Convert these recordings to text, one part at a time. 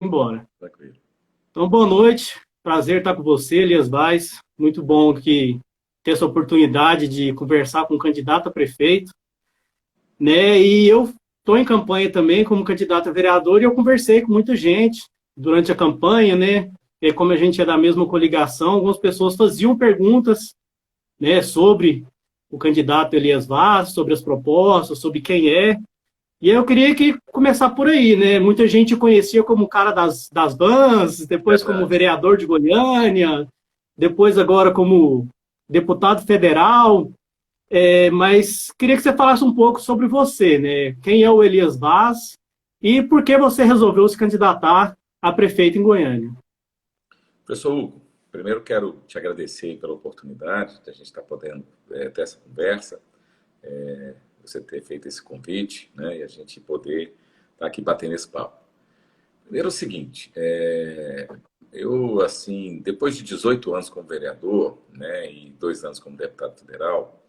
Embora. Tranquilo. Então, boa noite. Prazer estar com você, Elias Vaz. Muito bom ter essa oportunidade de conversar com um candidato a prefeito, né? E eu estou em campanha também como candidato a vereador e eu conversei com muita gente durante a campanha, né? E como a gente é da mesma coligação, algumas pessoas faziam perguntas, né, sobre o candidato Elias Vaz, sobre as propostas, sobre quem é. E eu queria começar por aí, né? Muita gente o conhecia como cara das vans, depois como Verdade. vereador de Goiânia, depois agora como deputado federal. Mas queria que você falasse um pouco sobre você, né? Quem é o Elias Vaz e por que você resolveu se candidatar a prefeito em Goiânia? Professor Hugo, primeiro quero te agradecer pela oportunidade de a gente estar podendo ter essa conversa, você ter feito esse convite, né, e a gente poder estar aqui batendo esse papo. Primeiro é o seguinte, eu, assim, depois de 18 anos como vereador, né, e 2 anos como deputado federal,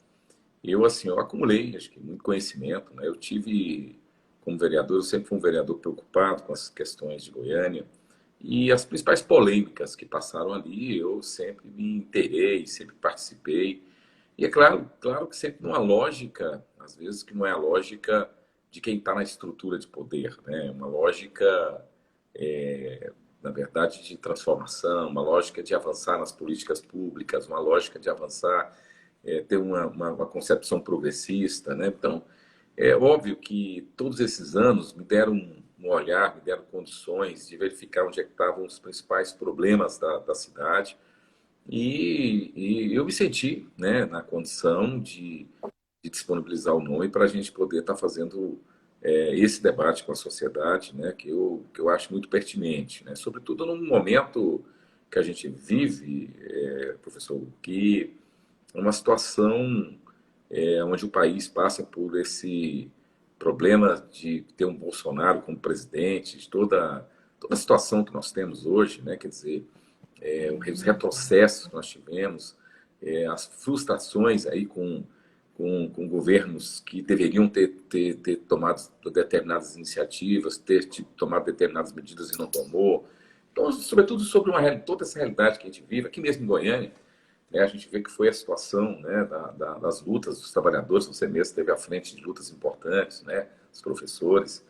eu, assim, eu acumulei, acho que, muito conhecimento, né, eu tive, como vereador, eu sempre fui um vereador preocupado com as questões de Goiânia. E as principais polêmicas que passaram ali, eu sempre me inteirei, sempre participei. E é claro que sempre numa lógica, às vezes que não é a lógica de quem está na estrutura de poder, né? Uma lógica, na verdade, de transformação, uma lógica de avançar nas políticas públicas, uma lógica de avançar, ter uma concepção progressista, né? Então, é óbvio que todos esses anos me deram um olhar, me deram condições de verificar onde é que estavam os principais problemas da cidade e eu me senti, né, na condição de disponibilizar o nome para a gente poder estar fazendo esse debate com a sociedade, né, que eu acho muito pertinente, né, sobretudo num momento que a gente vive, professor, que é uma situação onde o país passa por esse problema de ter um Bolsonaro como presidente, de toda a situação que nós temos hoje, né? Quer dizer, os retrocessos que nós tivemos, as frustrações aí com governos que deveriam ter tomado determinadas iniciativas, tomado determinadas medidas e não tomou. Então, sobretudo sobre toda essa realidade que a gente vive, aqui mesmo em Goiânia, né, a gente vê que foi a situação, né, das lutas dos trabalhadores, você mesmo esteve à frente de lutas importantes, né, os professores,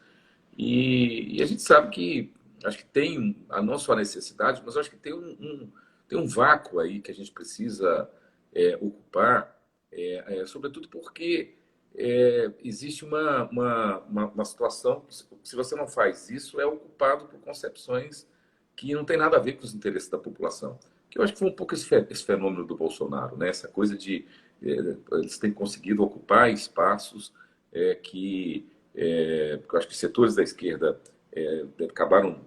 e a gente sabe que acho que tem não só a necessidade, mas acho que tem um vácuo aí que a gente precisa ocupar, sobretudo porque existe uma situação que, se você não faz isso, é ocupado por concepções que não tem nada a ver com os interesses da população. Que eu acho que foi um pouco esse fenômeno do Bolsonaro, né? Essa coisa de eles têm conseguido ocupar espaços que eu acho que setores da esquerda acabaram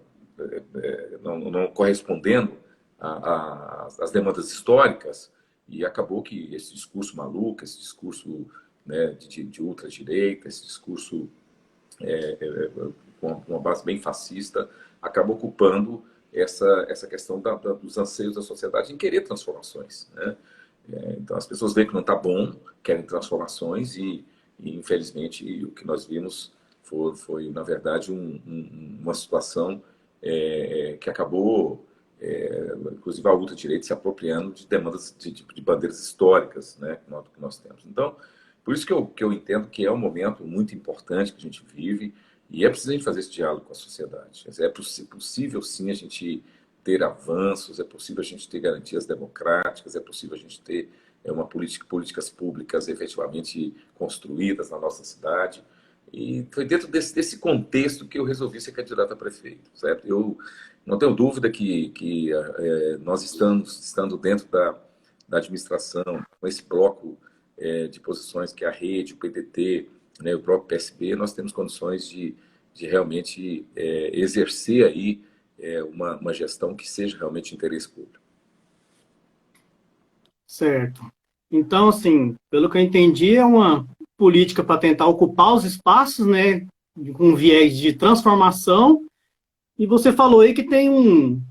não correspondendo às demandas históricas e acabou que esse discurso maluco, esse discurso, né, de ultradireita, esse discurso com uma base bem fascista, acabou ocupando essa questão dos anseios da sociedade em querer transformações, né? Então as pessoas veem que não está bom, querem transformações e infelizmente o que nós vimos foi na verdade uma situação que acabou, inclusive a ultradireita se apropriando de demandas de bandeiras históricas, né, que nós temos. Então, por isso que eu entendo que é um momento muito importante que a gente vive e é preciso a gente fazer esse diálogo com a sociedade. É possível, sim, a gente ter avanços, é possível a gente ter garantias democráticas, é possível a gente ter políticas públicas efetivamente construídas na nossa cidade. E foi dentro desse contexto que eu resolvi ser candidato a prefeito, certo? Eu não tenho dúvida que nós estando dentro da administração, com esse bloco de posições que é a rede, o PDT, né, o próprio PSB, nós temos condições de realmente exercer aí uma gestão que seja realmente de interesse público. Certo. Então, assim, pelo que eu entendi, é uma política para tentar ocupar os espaços, né, com viés de transformação. E você falou aí que tem um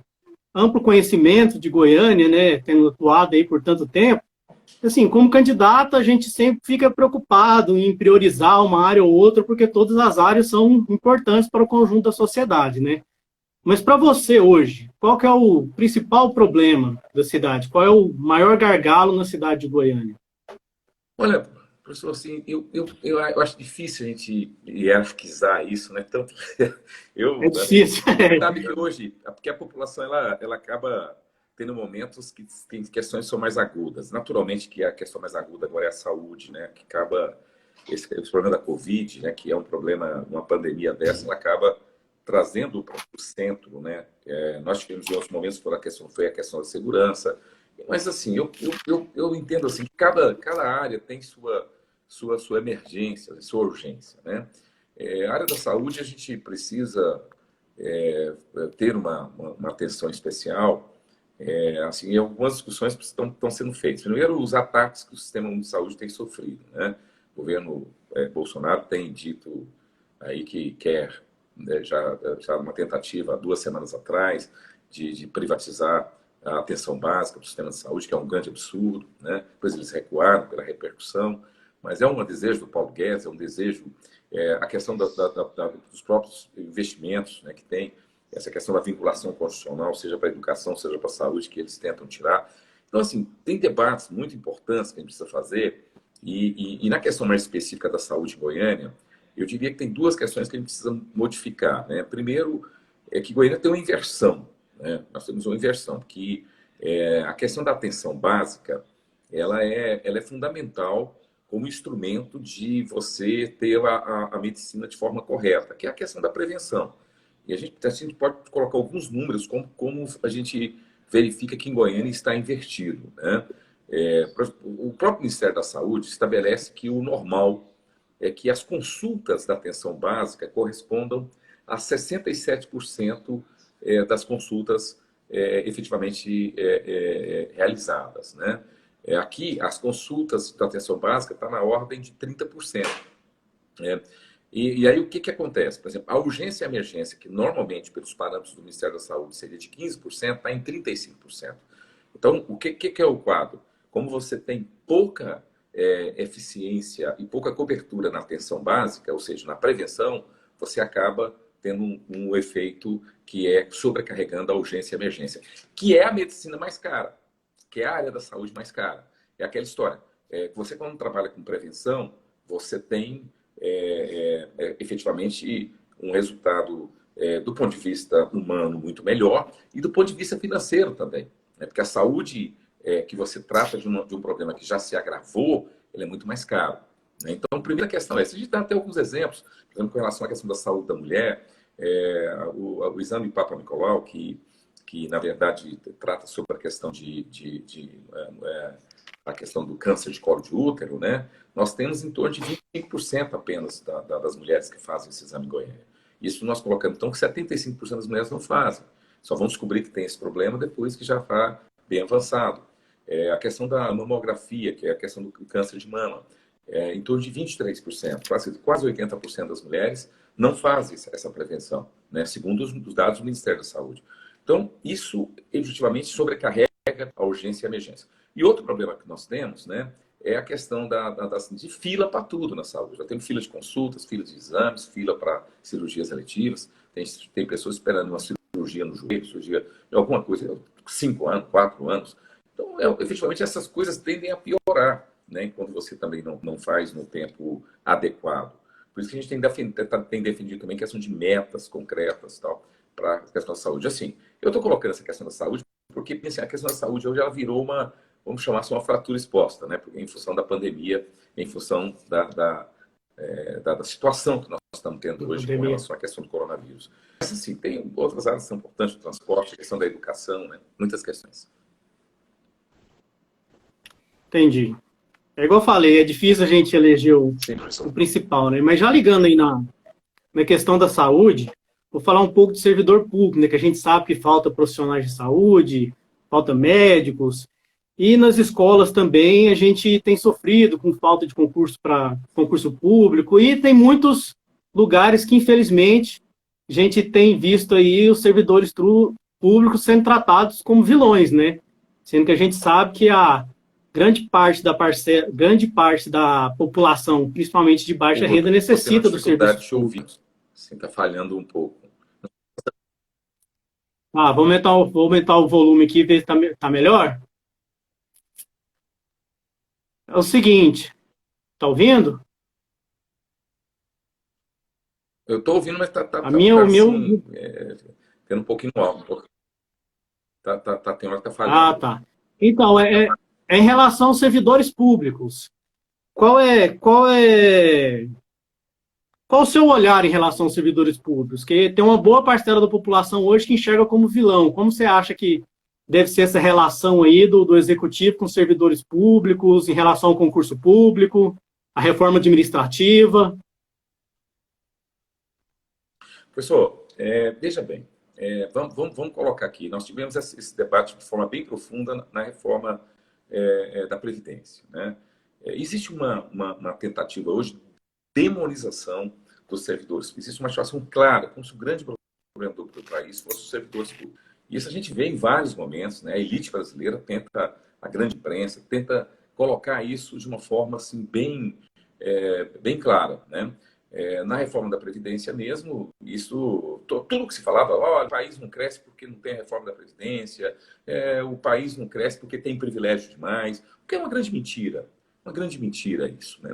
amplo conhecimento de Goiânia, né, tendo atuado aí por tanto tempo. Assim, como candidato, a gente sempre fica preocupado em priorizar uma área ou outra, porque todas as áreas são importantes para o conjunto da sociedade, né? Mas para você hoje, qual que é o principal problema da cidade? Qual é o maior gargalo na cidade de Goiânia? Olha, professor, assim, eu acho difícil a gente hierarquizar isso, né? Tanto É assim, difícil. a gente sabe que hoje, porque a população ela acaba tendo momentos que tem questões que são mais agudas. Naturalmente que a questão mais aguda agora é a saúde, né? Que acaba esse problema da Covid, né? Que é um problema, uma pandemia dessa, ela acaba trazendo para o centro, né? Nós tivemos em outros momentos foi a questão da segurança. Mas, assim, eu entendo assim, que cada área tem sua emergência, sua urgência, né? A área da saúde, a gente precisa ter uma atenção especial. Assim, e algumas discussões estão sendo feitas. Primeiro, os ataques que o sistema de saúde tem sofrido, né? O governo Bolsonaro tem dito aí que quer, né, já uma tentativa há 2 semanas atrás de privatizar a atenção básica do sistema de saúde, que é um grande absurdo, né? Depois eles recuaram pela repercussão, mas é um desejo do Paulo Guedes, é um desejo, a questão dos próprios investimentos, né, que tem, essa questão da vinculação constitucional, seja para a educação, seja para a saúde, que eles tentam tirar. Então, assim, tem debates muito importantes que a gente precisa fazer, e na questão mais específica da saúde em Goiânia, eu diria que tem duas questões que a gente precisa modificar, né? Primeiro, é que Goiânia tem uma inversão, né? Nós temos uma inversão, que a questão da atenção básica, ela é fundamental como instrumento de você ter a medicina de forma correta, que é a questão da prevenção. E a gente pode colocar alguns números como a gente verifica que em Goiânia está invertido, né? O próprio Ministério da Saúde estabelece que o normal é que as consultas da atenção básica correspondam a 67% das consultas efetivamente realizadas, né? Aqui, as consultas da atenção básica estão na ordem de 30%. Né? E aí, o que acontece? Por exemplo, a urgência e a emergência, que normalmente, pelos parâmetros do Ministério da Saúde, seria de 15%, está em 35%. Então, o que é o quadro? Como você tem pouca eficiência e pouca cobertura na atenção básica, ou seja, na prevenção, você acaba tendo um efeito que é sobrecarregando a urgência e a emergência, que é a medicina mais cara, que é a área da saúde mais cara. É aquela história. Você, quando trabalha com prevenção, você tem efetivamente um resultado do ponto de vista humano muito melhor e do ponto de vista financeiro também, né? Porque a saúde que você trata de um problema que já se agravou, ele é muito mais caro, né? Então, a primeira questão é, se a gente dá até alguns exemplos, por exemplo, com relação à questão da saúde da mulher, o exame Papa Nicolau, que na verdade trata sobre a questão a questão do câncer de colo de útero, né? Nós temos em torno de 25% apenas das mulheres que fazem esse exame em Goiânia. Isso nós colocamos, então, que 75% das mulheres não fazem. Só vão descobrir que tem esse problema depois que já está bem avançado. A questão da mamografia, que é a questão do câncer de mama, em torno de 23%, quase 80% das mulheres não fazem essa prevenção, né? Segundo os dados do Ministério da Saúde. Então, isso efetivamente sobrecarrega a urgência e a emergência. E outro problema que nós temos, né, é a questão de fila para tudo na saúde. Já temos fila de consultas, fila de exames, fila para cirurgias eletivas. Tem pessoas esperando uma cirurgia no joelho, cirurgia em alguma coisa, 5 anos, 4 anos. Então, efetivamente, essas coisas tendem a piorar, né, quando você também não faz no tempo adequado. Por isso que a gente tem defendido também a questão de metas concretas para a questão da saúde. Assim, eu estou colocando essa questão da saúde porque a questão da saúde hoje ela virou vamos chamar assim, uma fratura exposta, né? Em função da pandemia, em função da situação que nós estamos tendo hoje com relação à questão do coronavírus. Mas, assim, tem outras áreas que são importantes, o transporte, a questão da educação, né? Muitas questões. Entendi. É igual eu falei, é difícil a gente eleger o principal, né? Mas já ligando aí na questão da saúde, vou falar um pouco de servidor público, né? Que a gente sabe que falta profissionais de saúde, falta médicos. E nas escolas também a gente tem sofrido com falta de concurso para concurso público e tem muitos lugares que, infelizmente, a gente tem visto aí os servidores públicos sendo tratados como vilões, né? Sendo que a gente sabe que a grande parte da população, principalmente de baixa renda, necessita do serviço público. Sim, está falhando um pouco. Ah, vou aumentar o volume aqui e ver se tá melhor. É o seguinte, tá ouvindo? Eu estou ouvindo, mas A minha, tá o meu. assim, tendo um pouquinho alto. Tem hora que tá Ah, falhando. tá. Então, é em relação aos servidores públicos. Qual o seu olhar em relação aos servidores públicos? Que tem uma boa parcela da população hoje que enxerga como vilão. Como você acha que deve ser essa relação aí do executivo com os servidores públicos, em relação ao concurso público, a reforma administrativa? Professor, veja bem, vamos colocar aqui. Nós tivemos esse debate de forma bem profunda na reforma da Previdência. Né? Existe uma tentativa hoje de demonização dos servidores. Existe uma situação clara, como se o grande problema do país fosse os servidores públicos. Isso a gente vê em vários momentos. Né? A elite brasileira tenta, a grande imprensa, tenta colocar isso de uma forma assim, bem clara. Né? Na reforma da Previdência mesmo, tudo que se falava, olha, o país não cresce porque não tem a reforma da Previdência, o país não cresce porque tem privilégio demais, o que é uma grande mentira isso. Né?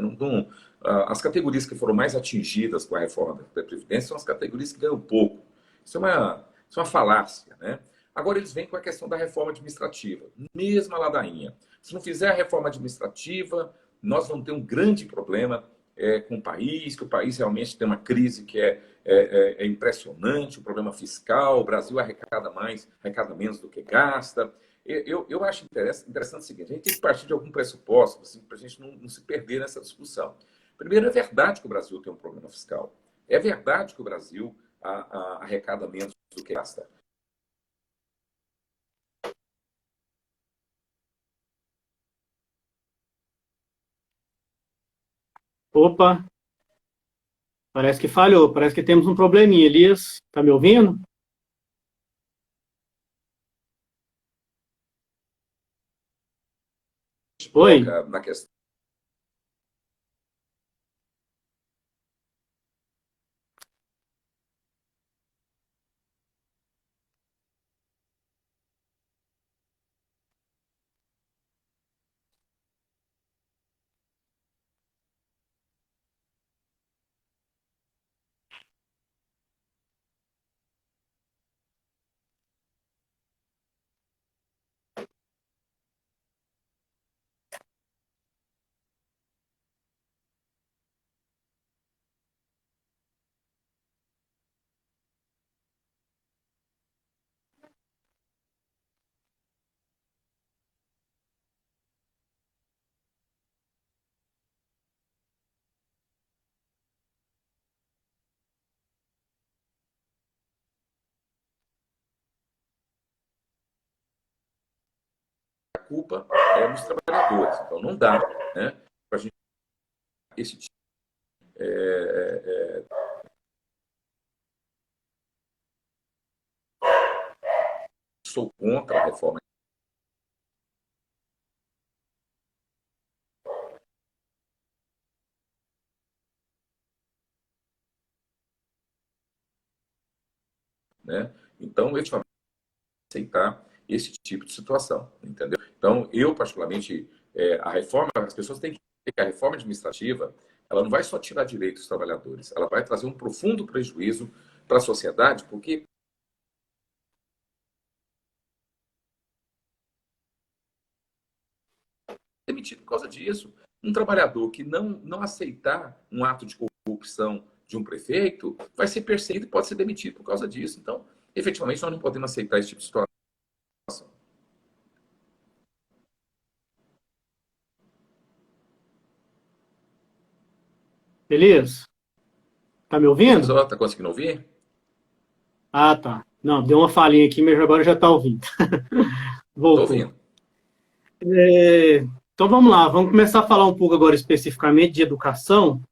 As categorias que foram mais atingidas com a reforma da Previdência são as categorias que ganham pouco. Isso é uma falácia. Né? Agora eles vêm com a questão da reforma administrativa, mesma ladainha. Se não fizer a reforma administrativa, nós vamos ter um grande problema com o país, que o país realmente tem uma crise que é impressionante, o problema fiscal, o Brasil arrecada menos do que gasta. Eu acho interessante o seguinte, a gente tem que partir de algum pressuposto assim, para a gente não se perder nessa discussão. Primeiro, é verdade que o Brasil tem um problema fiscal. É verdade que o Brasil arrecada menos do que gasta. Opa, parece que falhou, parece que temos um probleminha. Elias, tá me ouvindo? A gente Oi? coloca na questão. A culpa é dos trabalhadores. Então, não dá, né, para a gente esse tipo. Sou contra a reforma. Né? Então, efetivamente, aceitar esse tipo de situação, entendeu? Então, eu, particularmente, as pessoas têm que entender que a reforma administrativa, ela não vai só tirar direitos dos trabalhadores, ela vai trazer um profundo prejuízo para a sociedade, porque é demitido por causa disso. Um trabalhador que não aceitar um ato de corrupção de um prefeito vai ser perseguido e pode ser demitido por causa disso. Então, efetivamente, nós não podemos aceitar esse tipo de situação. Elias, tá me ouvindo? Professor, está conseguindo ouvir? Ah, tá. Não, deu uma falhinha aqui, mas agora já tá ouvindo. Estou Voltou. ouvindo. Então vamos lá, vamos começar a falar um pouco agora especificamente de educação,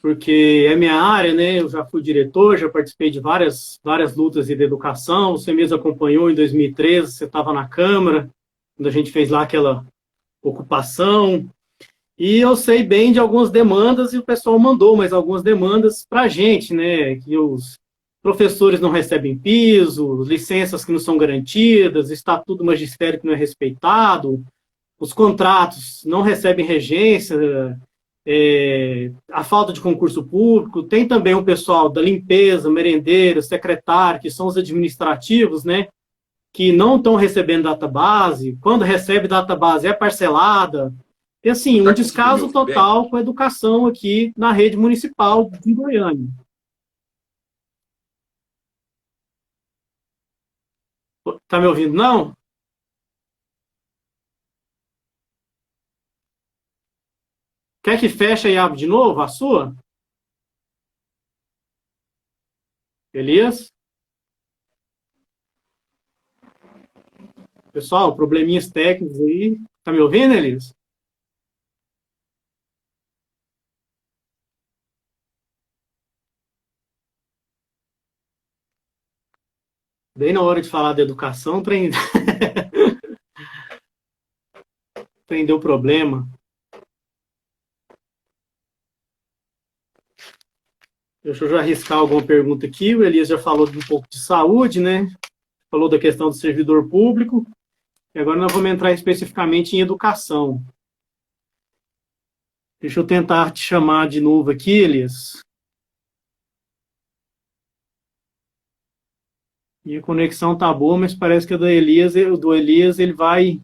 porque é minha área, né? Eu já fui diretor, já participei de várias lutas de educação. Você mesmo acompanhou em 2013, você estava na Câmara, quando a gente fez lá aquela ocupação. E eu sei bem de algumas demandas, e o pessoal mandou mais algumas demandas para a gente, né? Que professores não recebem piso, licenças que não são garantidas, estatuto do magistério que não é respeitado, os contratos não recebem regência, a falta de concurso público. Tem também o pessoal da limpeza, merendeiro, secretário, que são os administrativos, né, que não estão recebendo database. Quando recebe database é parcelada. E assim, um descaso total com a educação aqui na rede municipal de Goiânia. Tá me ouvindo, não? Quer que feche e abre de novo a sua? Elias? Pessoal, probleminhas técnicos aí. Tá me ouvindo, Elias? Bem na hora de falar da educação, deu problema. Deixa eu já arriscar alguma pergunta aqui. O Elias já falou um pouco de saúde, né? Falou da questão do servidor público. E agora nós vamos entrar especificamente em educação. Deixa eu tentar te chamar de novo aqui, Elias. E a conexão tá boa, mas parece que a do Elias ele vai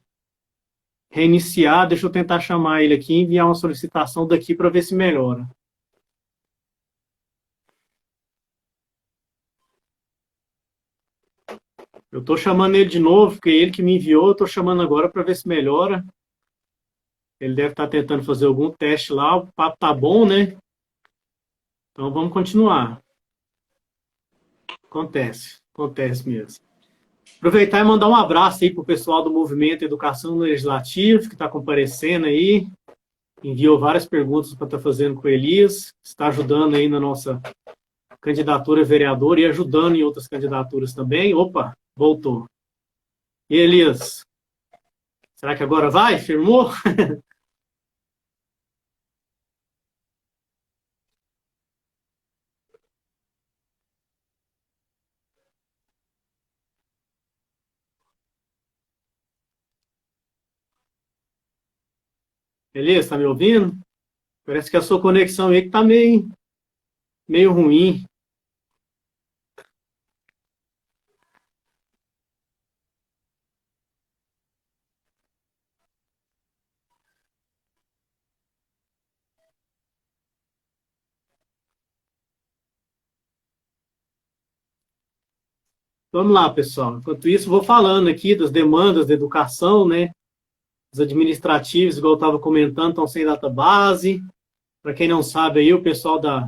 reiniciar. Deixa eu tentar chamar ele aqui e enviar uma solicitação daqui para ver se melhora. Eu estou chamando ele de novo, porque ele que me enviou, eu estou chamando agora para ver se melhora. Ele deve estar tentando fazer algum teste lá, o papo tá bom, né? Então vamos continuar. Acontece mesmo. Aproveitar e mandar um abraço aí pro pessoal do Movimento Educação Legislativa, que está comparecendo aí. Enviou várias perguntas para estar fazendo com o Elias. Está ajudando aí na nossa candidatura a vereador e ajudando em outras candidaturas também. Opa, voltou. E Elias, será que agora vai? Firmou? Elias, está me ouvindo? Parece que a sua conexão aí que está meio ruim. Vamos lá, pessoal. Enquanto isso, vou falando aqui das demandas da educação, né? Os administrativos, igual eu estava comentando, estão sem database. Para quem não sabe, aí o pessoal da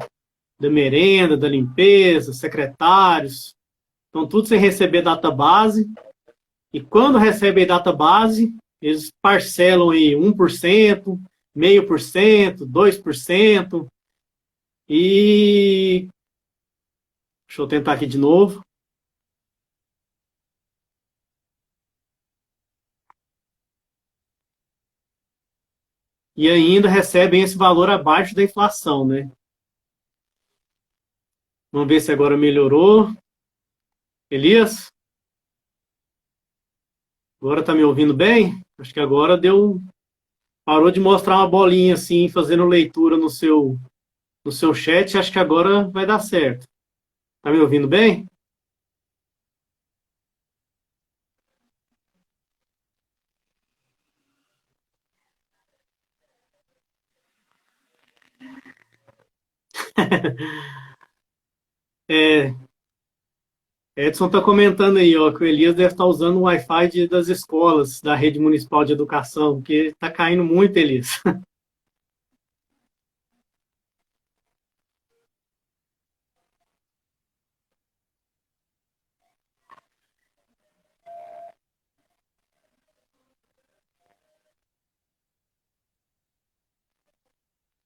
merenda, da limpeza, secretários, estão tudo sem receber database. E quando recebem database, eles parcelam aí 1%, 0,5%, 2%. E deixa eu tentar aqui de novo. E ainda recebem esse valor abaixo da inflação, né? Vamos ver se agora melhorou. Elias? Agora tá me ouvindo bem? Acho que agora parou de mostrar uma bolinha assim, fazendo leitura no seu chat. Acho que agora vai dar certo. Tá me ouvindo bem? Edson está comentando aí, ó, que o Elias deve estar usando o Wi-Fi das escolas, da rede municipal de educação, porque está caindo muito, Elias.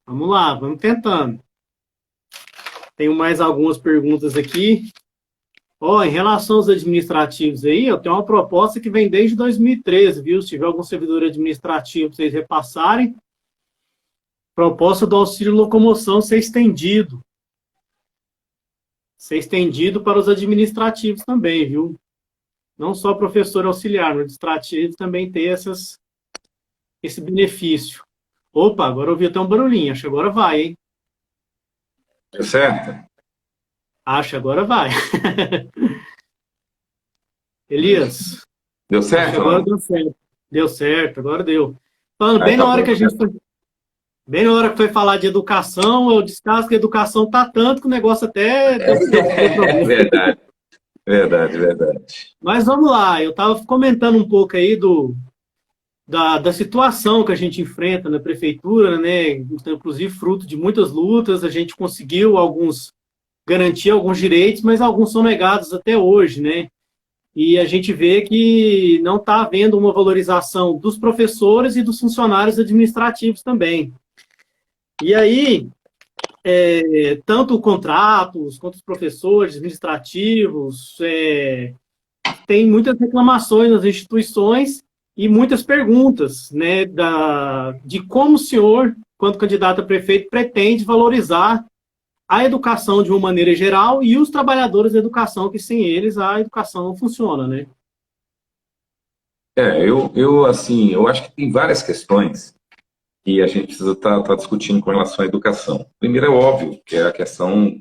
Vamos lá, vamos tentando. Tenho mais algumas perguntas aqui. Ó, em relação aos administrativos aí, eu tenho uma proposta que vem desde 2013, viu? Se tiver algum servidor administrativo para vocês repassarem, proposta do auxílio locomoção ser estendido. ser estendido para os administrativos também, viu? Não só professor auxiliar, no administrativo também ter esse benefício. Opa, agora eu ouvi até um barulhinho, acho que agora vai, hein? Deu certo? Acho que agora vai. Elias, Deu acho que certo, agora não? deu certo. Deu certo, agora deu. Falando Aí bem tá na hora que a pronto. gente foi, bem na hora que foi falar de educação, eu descasco que a educação tá tanto que o negócio até deu problema. Verdade, verdade, verdade. Mas vamos lá, eu estava comentando um pouco aí da situação que a gente enfrenta na prefeitura, né? Inclusive fruto de muitas lutas, a gente conseguiu garantir alguns direitos, mas alguns são negados até hoje, né? E a gente vê que não está havendo uma valorização dos professores e dos funcionários administrativos também. E aí, tanto contratos quanto os professores administrativos, tem muitas reclamações nas instituições e muitas perguntas, né, de como o senhor, quanto candidato a prefeito, pretende valorizar a educação de uma maneira geral e os trabalhadores da educação, que sem eles a educação não funciona, né? Assim, eu acho que tem várias questões que a gente precisa estar discutindo com relação à educação. Primeiro, é óbvio que é a questão,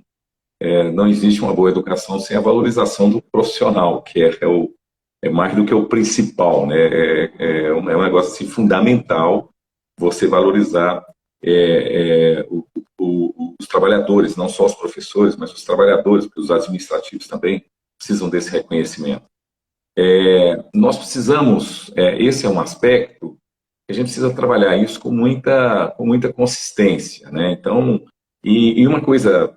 não existe uma boa educação sem a valorização do profissional, que é mais do que o principal, né? É um negócio assim, fundamental você valorizar os trabalhadores, não só os professores, mas os trabalhadores, porque os administrativos também precisam desse reconhecimento. Nós precisamos, esse é um aspecto que a gente precisa trabalhar isso com muita consistência, né? Então, e uma coisa,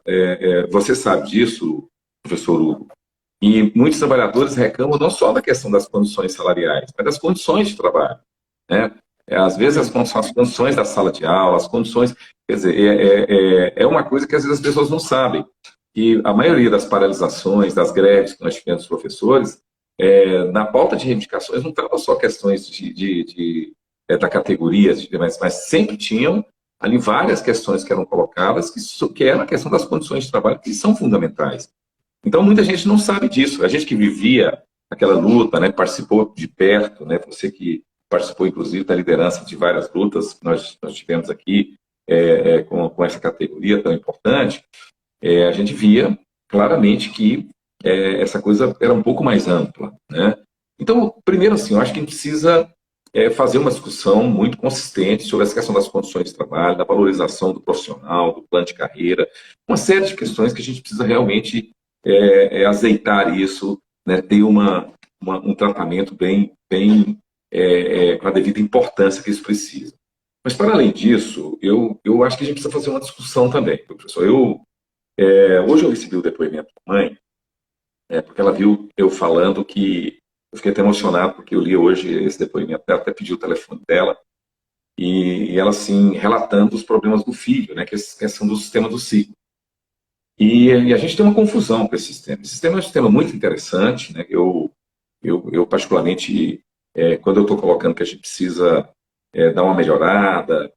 você sabe disso, professor Hugo, e muitos trabalhadores reclamam não só da questão das condições salariais, mas das condições de trabalho, né? Às vezes as condições da sala de aula, as condições, quer dizer, é uma coisa que às vezes as pessoas não sabem, que a maioria das paralisações, das greves que nós tivemos dos professores, na pauta de reivindicações não estava só questões da categoria, mas sempre tinham ali várias questões que eram colocadas, que era a questão das condições de trabalho, que são fundamentais. Então, muita gente não sabe disso. A gente que vivia aquela luta, né, participou de perto, né, você que participou, inclusive, da liderança de várias lutas que nós tivemos aqui com essa categoria tão importante, a gente via claramente que essa coisa era um pouco mais ampla, né? Então, primeiro, assim, eu acho que a gente precisa fazer uma discussão muito consistente sobre essa questão das condições de trabalho, da valorização do profissional, do plano de carreira, uma série de questões que a gente precisa realmente azeitar isso, né, ter um tratamento bem com a devida importância que isso precisa. Mas, para além disso, eu acho que a gente precisa fazer uma discussão também, professor. Hoje eu recebi o depoimento da mãe, porque ela viu eu falando que eu fiquei até emocionado, porque eu li hoje esse depoimento dela, até pedi o telefone dela, e ela, assim, relatando os problemas do filho, né, que é a questão do sistema do ciclo. E a gente tem uma confusão com esse sistema. Esse sistema é um sistema muito interessante, né? Eu particularmente, quando eu estou colocando que a gente precisa dar uma melhorada,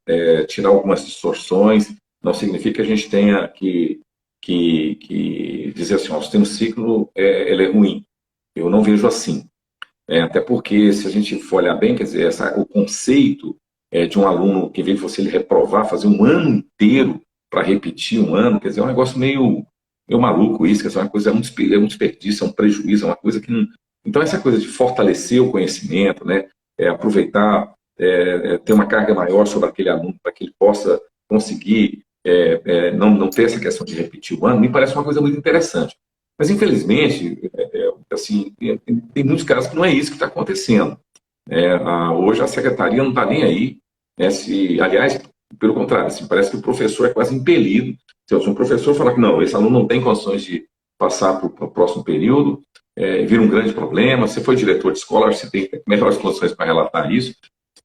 tirar algumas distorções, não significa que a gente tenha que dizer assim, o sistema do ciclo ele é ruim. Eu não vejo assim. Até porque, se a gente for olhar bem, quer dizer, o conceito de um aluno que, em vez de você ele reprovar, fazer um ano inteiro para repetir um ano, quer dizer, é um negócio meio maluco isso, quer dizer, é uma coisa, é um desperdício, é um prejuízo, é uma coisa que não... Então, essa coisa de fortalecer o conhecimento, né, aproveitar, ter uma carga maior sobre aquele aluno para que ele possa conseguir não ter essa questão de repetir o ano, me parece uma coisa muito interessante. Mas, infelizmente, assim, tem muitos casos que não é isso que está acontecendo. Hoje a secretaria não está nem aí. Aliás, pelo contrário, assim, parece que o professor é quase impelido. Se um professor falar que não, esse aluno não tem condições de passar para o próximo período, vira um grande problema. Você foi diretor de escola, você tem melhores condições para relatar isso.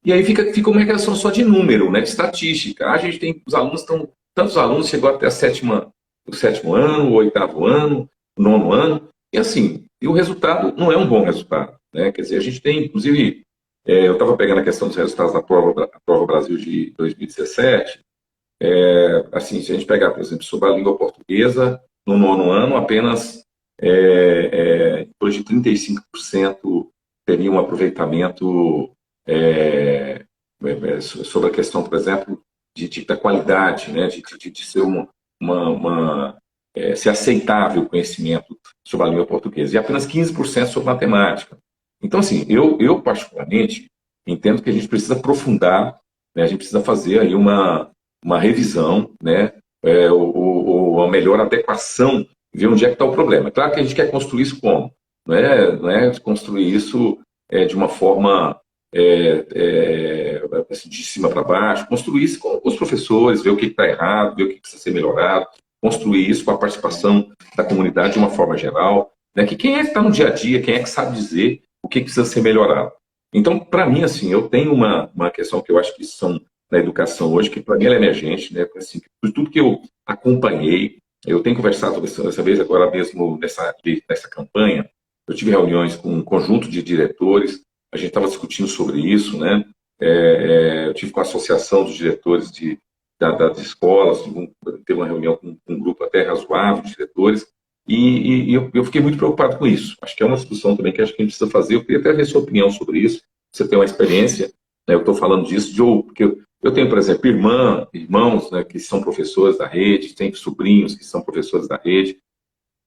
E aí fica uma questão só de número, né, de estatística. A gente tem, tantos alunos chegou até o sétimo ano, o oitavo ano, o nono ano, e assim, o resultado não é um bom resultado, né? Quer dizer, a gente tem, inclusive, eu estava pegando a questão dos resultados da prova Brasil de 2017, assim, se a gente pegar, por exemplo, sobre a língua portuguesa, no nono ano, apenas depois de 35% teriam um aproveitamento sobre a questão, por exemplo, da qualidade, né, de ser ser aceitável o conhecimento sobre a língua portuguesa, e apenas 15% sobre matemática. Então, assim, eu particularmente entendo que a gente precisa aprofundar, né, a gente precisa fazer aí uma revisão, né, ou a melhor adequação, ver onde é que está o problema. Claro que a gente quer construir isso como? Não é construir isso de uma forma assim, de cima para baixo, construir isso com os professores, ver o que está errado, ver o que precisa ser melhorado, construir isso com a participação da comunidade de uma forma geral, né? Que quem é que está no dia a dia, quem é que sabe dizer o que precisa ser melhorado. Então, para mim, assim, eu tenho uma questão que eu acho que são na educação hoje, que para mim ela é emergente, né? Assim, por tudo que eu acompanhei, eu tenho conversado dessa vez, agora mesmo nessa campanha, eu tive reuniões com um conjunto de diretores, a gente estava discutindo sobre isso, né? Eu tive com a associação dos diretores das escolas, teve uma reunião com um grupo até razoável de diretores, e eu fiquei muito preocupado com isso. Acho que é uma discussão também que acho que a gente precisa fazer. Eu queria até ver sua opinião sobre isso. Você tem uma experiência, né? Eu estou falando disso porque eu tenho, por exemplo, irmãos, né, que são professores da rede, tenho sobrinhos que são professores da rede.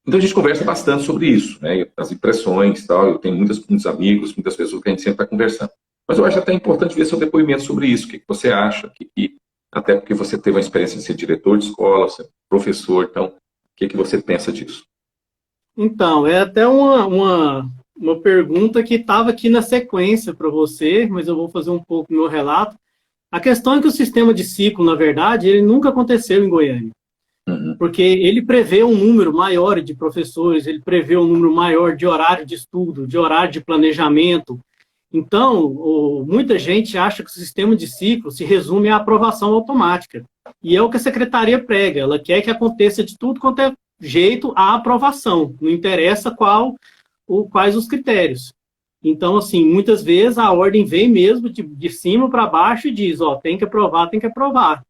Então a gente conversa bastante sobre isso, né? As impressões e tal. Eu tenho muitos amigos, muitas pessoas que a gente sempre está conversando. Mas eu acho até importante ver seu depoimento sobre isso. O que você acha? Até porque você teve uma experiência de ser diretor de escola, ser professor. Então, o que você pensa disso? Então, é até uma pergunta que estava aqui na sequência para você, mas eu vou fazer um pouco do meu relato. A questão é que o sistema de ciclo, na verdade, ele nunca aconteceu em Goiânia. Porque ele prevê um número maior de professores, ele prevê um número maior de horário de estudo, de horário de planejamento. Então, muita gente acha que o sistema de ciclo se resume à aprovação automática. E é o que a secretaria prega, ela quer que aconteça de tudo quanto é jeito a aprovação, não interessa quais os critérios. Então, assim, muitas vezes a ordem vem mesmo de cima para baixo e diz, tem que aprovar, tem que aprovar.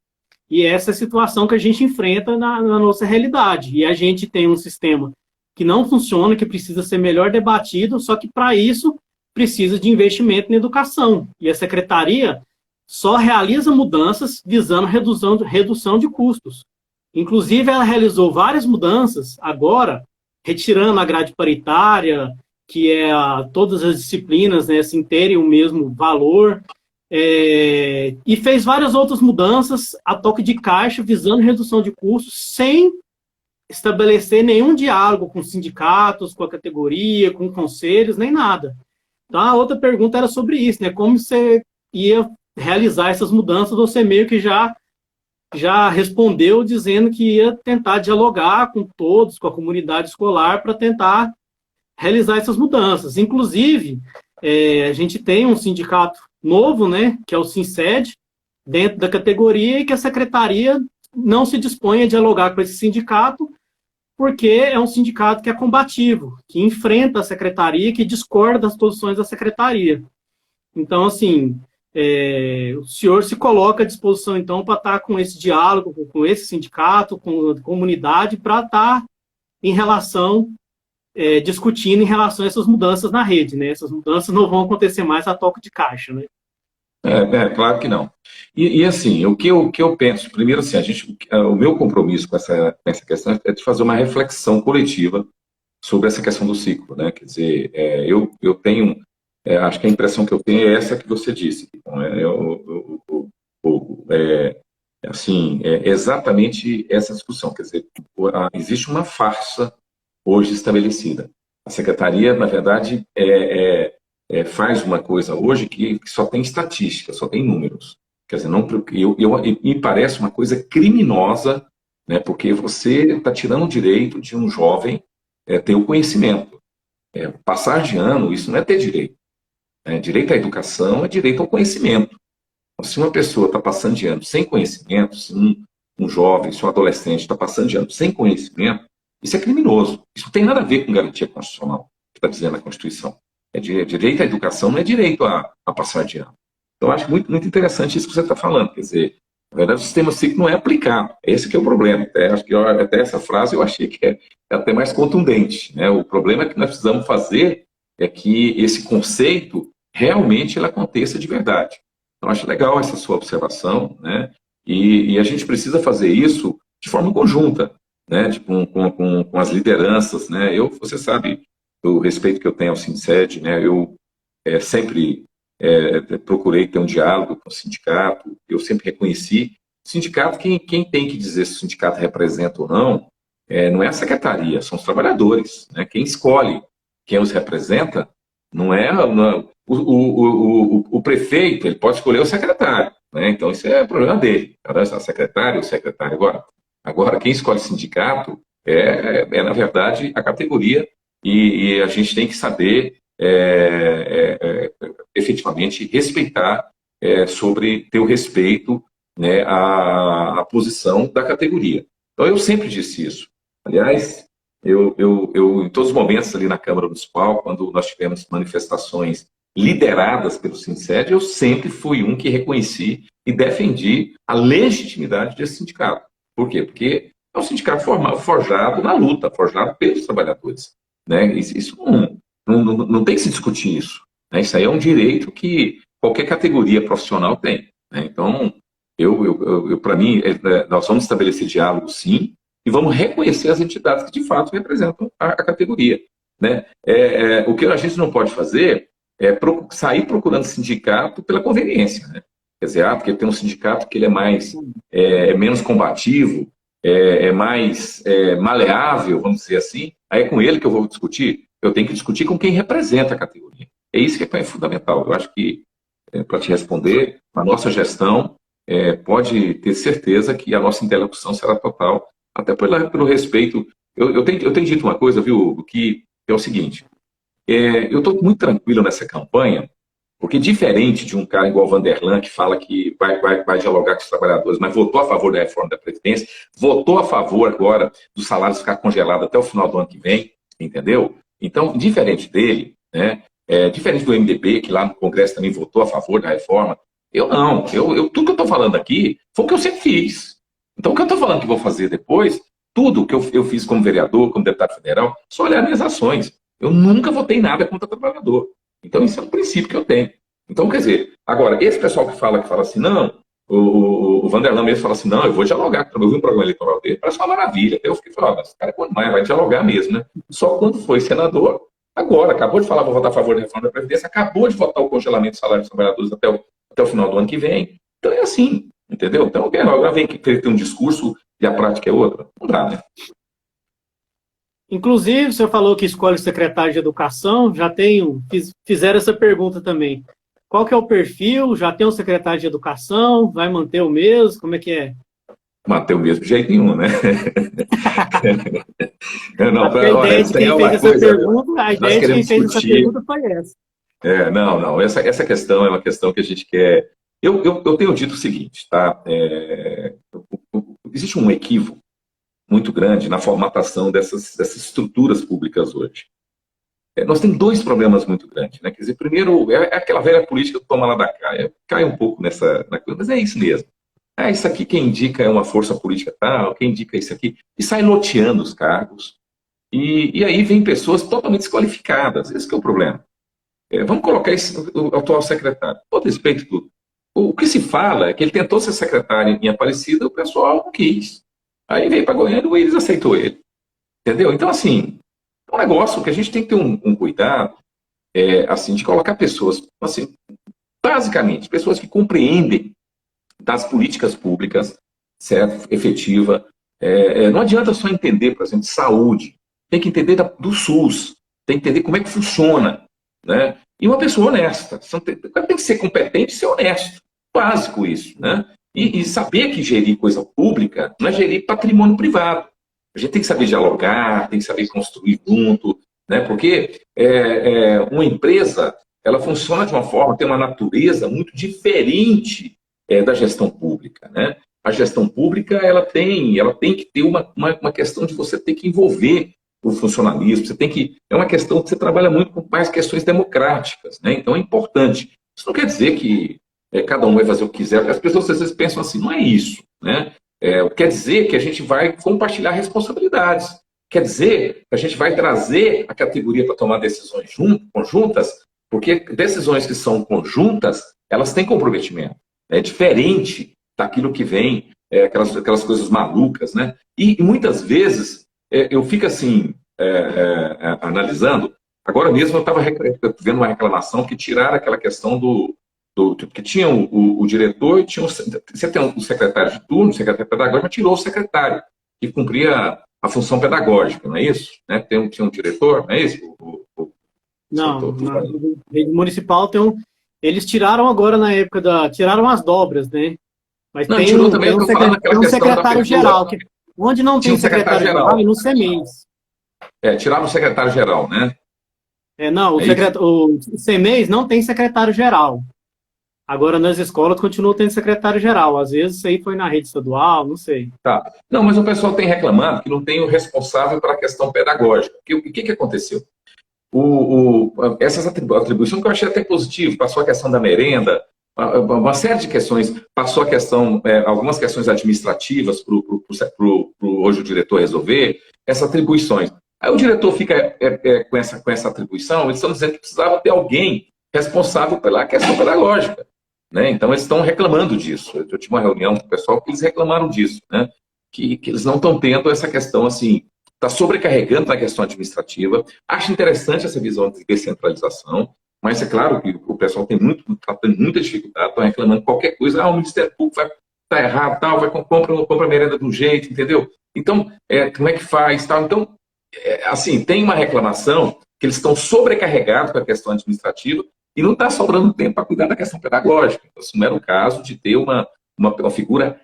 E essa é a situação que a gente enfrenta na nossa realidade. E a gente tem um sistema que não funciona, que precisa ser melhor debatido, só que para isso precisa de investimento na educação. E a secretaria só realiza mudanças visando redução de custos. Inclusive, ela realizou várias mudanças agora, retirando a grade paritária, que é todas as disciplinas, né, assim, terem o mesmo valor, e fez várias outras mudanças a toque de caixa, visando redução de custos, sem estabelecer nenhum diálogo com sindicatos, com a categoria, com conselhos, nem nada. Então, a outra pergunta era sobre isso, né? Como você ia realizar essas mudanças, você meio que já respondeu dizendo que ia tentar dialogar com todos, com a comunidade escolar, para tentar realizar essas mudanças. Inclusive, a gente tem um sindicato novo, né, que é o SINCED, dentro da categoria, e que a secretaria não se dispõe a dialogar com esse sindicato, porque é um sindicato que é combativo, que enfrenta a secretaria, que discorda das posições da secretaria. Então, assim, o senhor se coloca à disposição, então, para estar com esse diálogo, com esse sindicato, com a comunidade, para estar em relação, discutindo em relação a essas mudanças na rede, né? Essas mudanças não vão acontecer mais a toque de caixa, né? Claro que não. E assim, o que eu penso, primeiro assim, o meu compromisso com essa questão é de fazer uma reflexão coletiva sobre essa questão do ciclo, né? Quer dizer, eu tenho, acho que a impressão que eu tenho é essa que você disse. Então, exatamente essa discussão. Quer dizer, existe uma farsa hoje estabelecida. A secretaria, na verdade, faz uma coisa hoje que só tem estatística, só tem números. Quer dizer, me parece uma coisa criminosa, né, porque você está tirando o direito de um jovem ter o conhecimento. Passar de ano, isso não é ter direito. Direito à educação é direito ao conhecimento. Então, se uma pessoa está passando de ano sem conhecimento, se um jovem, se um adolescente está passando de ano sem conhecimento, isso é criminoso. Isso não tem nada a ver com garantia constitucional, que está dizendo a Constituição. Direito à educação não é direito a passar de ano. Então, eu acho muito, muito interessante isso que você está falando. Quer dizer, Na verdade, o sistema cívico não é aplicado. Esse que é o problema. Acho que até essa frase eu achei que é até mais contundente, né? O problema que nós precisamos fazer é que esse conceito realmente ele aconteça de verdade. Então, acho legal essa sua observação, né? E a gente precisa fazer isso de forma conjunta, né? Tipo, com as lideranças, né? Você sabe do respeito que eu tenho ao Sinced, né? Eu sempre procurei ter um diálogo com o sindicato, eu sempre reconheci. O sindicato, quem tem que dizer se o sindicato representa ou não, não é a secretaria, são os trabalhadores. Né? Quem escolhe quem os representa não é, o prefeito, ele pode escolher o secretário. Né? Então, isso é problema dele. A secretária, o secretário. Agora, quem escolhe o sindicato na verdade, a categoria, e a gente tem que saber efetivamente respeitar sobre ter o respeito, né, à posição da categoria. Então, eu sempre disse isso. Aliás, eu em todos os momentos ali na Câmara Municipal, quando nós tivemos manifestações lideradas pelo Sinced, eu sempre fui um que reconheci e defendi a legitimidade desse sindicato. Por quê? Porque é um sindicato forjado na luta, forjado pelos trabalhadores. Né? Isso não tem que se discutir isso. Né? Isso aí é um direito que qualquer categoria profissional tem. Né? Então, para mim, nós vamos estabelecer diálogo, sim, e vamos reconhecer as entidades que, de fato, representam a categoria. Né? O que a gente não pode fazer é sair procurando sindicato pela conveniência. Né? Quer dizer, porque tem um sindicato que ele é menos combativo, mais maleável, vamos dizer assim, aí é com ele que eu vou discutir. Eu tenho que discutir com quem representa a categoria. É isso que é fundamental. Eu acho que, para te responder, a nossa gestão pode ter certeza que a nossa interlocução será total, até pelo respeito. Eu tenho dito uma coisa, viu, Hugo, que é o seguinte, eu estou muito tranquilo nessa campanha, porque diferente de um cara igual o Vanderlan, que fala que vai dialogar com os trabalhadores, mas votou a favor da reforma da Previdência, votou a favor agora dos salários ficar congelados até o final do ano que vem, entendeu? Então, diferente dele, né, diferente do MDB, que lá no Congresso também votou a favor da reforma, eu não. Tudo que eu estou falando aqui foi o que eu sempre fiz. Então, o que eu estou falando que vou fazer depois, tudo que eu fiz como vereador, como deputado federal, só olhar minhas ações. Eu nunca votei nada contra o trabalhador. Então, isso é um princípio que eu tenho. Então, quer dizer, agora, esse pessoal que fala assim, não, o Vanderlan mesmo fala assim, não, eu vou dialogar, eu vi um programa eleitoral dele, parece uma maravilha. Eu fiquei falando, esse cara é bom demais, vai dialogar mesmo, né? Só quando foi senador, agora, acabou de falar, vou votar a favor da reforma da Previdência, acabou de votar o congelamento do salário dos trabalhadores até o final do ano que vem. Então, é assim, entendeu? Então, agora vem que ter um discurso e a prática é outra. Não dá, né? Inclusive, você falou que escolhe secretário de educação, fizeram essa pergunta também. Qual que é o perfil? Já tem um secretário de educação? Vai manter o mesmo? Como é que é? Manter o mesmo de jeito nenhum, né? Não, a ideia de quem fez essa pergunta foi essa. Não. Essa questão é uma questão que a gente quer. Eu tenho dito o seguinte, tá? Existe um equívoco muito grande na formatação dessas estruturas públicas hoje. Nós temos dois problemas muito grandes, né? Quer dizer, primeiro, é aquela velha política do toma lá da cá. Cai um pouco na coisa, mas é isso mesmo. Isso aqui quem indica é uma força política tal, quem indica isso aqui, e sai loteando os cargos. E aí vem pessoas totalmente desqualificadas. Esse que é o problema. Vamos colocar o atual secretário. Com todo respeito, tudo. O que se fala é que ele tentou ser secretário em Aparecida, o pessoal não quis. Aí veio para Goiânia e o Willis aceitou ele. Entendeu? Então, assim, é um negócio que a gente tem que ter um cuidado, assim, de colocar pessoas, assim, basicamente, pessoas que compreendem das políticas públicas, certo? Efetiva. Não adianta só entender, por exemplo, de saúde. Tem que entender do SUS. Tem que entender como é que funciona. Né? E uma pessoa honesta. Tem que ser competente e ser honesto. Básico isso. Né? E saber que gerir coisa pública não é gerir patrimônio privado. A gente tem que saber dialogar, tem que saber construir junto. Né? Porque uma empresa, ela funciona de uma forma, tem uma natureza muito diferente da gestão pública. Né? A gestão pública ela tem que ter uma questão de você ter que envolver o funcionalismo, é uma questão que você trabalha muito com mais questões democráticas, né? Então é importante. Isso não quer dizer que cada um vai fazer o que quiser. As pessoas às vezes pensam assim, não é isso, né? Quer dizer que a gente vai compartilhar responsabilidades. Quer dizer que a gente vai trazer a categoria para tomar decisões conjuntas, porque decisões que são conjuntas, elas têm comprometimento. É diferente daquilo que vem, aquelas coisas malucas, né? E muitas vezes eu fico assim, analisando. Agora mesmo eu estava vendo uma reclamação que tiraram aquela questão que tinha o diretor e tinha você tem o secretário de turno, o secretário pedagógico, mas tirou o secretário, que cumpria a função pedagógica, não é isso? Né? Tinha um diretor, não é isso? Não, na rede municipal eles tiraram agora na época tiraram as dobras, né? Mas não, tirou também, eu falando naquela questão secretário-geral, onde não tem secretário-geral, e no CEMEIS. Tiraram o secretário-geral, né? Não, o CEMEIS não tem secretário-geral. Agora, nas escolas, continua tendo secretário-geral. Às vezes, isso aí foi na rede estadual, não sei. Tá. Não, mas o pessoal tem reclamado que não tem o responsável para a questão pedagógica. O que aconteceu? Essas atribuições que eu achei até positivo, passou a questão da merenda, uma série de questões, passou a questão, algumas questões administrativas para hoje o diretor resolver, essas atribuições. Aí o diretor fica com essa atribuição, eles estão dizendo que precisava ter alguém responsável pela questão pedagógica. Né? Então, eles estão reclamando disso. Eu tive uma reunião com o pessoal que eles reclamaram disso, né? Que eles não estão tendo essa questão assim, está sobrecarregando na questão administrativa. Acho interessante essa visão de descentralização, mas é claro que o pessoal está tendo muita dificuldade, estão reclamando qualquer coisa, o Ministério Público está errado, tal, compra a merenda de um jeito, entendeu? Então, como é que faz, tal? Então, assim, tem uma reclamação que eles estão sobrecarregados com a questão administrativa e não está sobrando tempo para cuidar da questão pedagógica. Então, assim, não era o caso de ter uma figura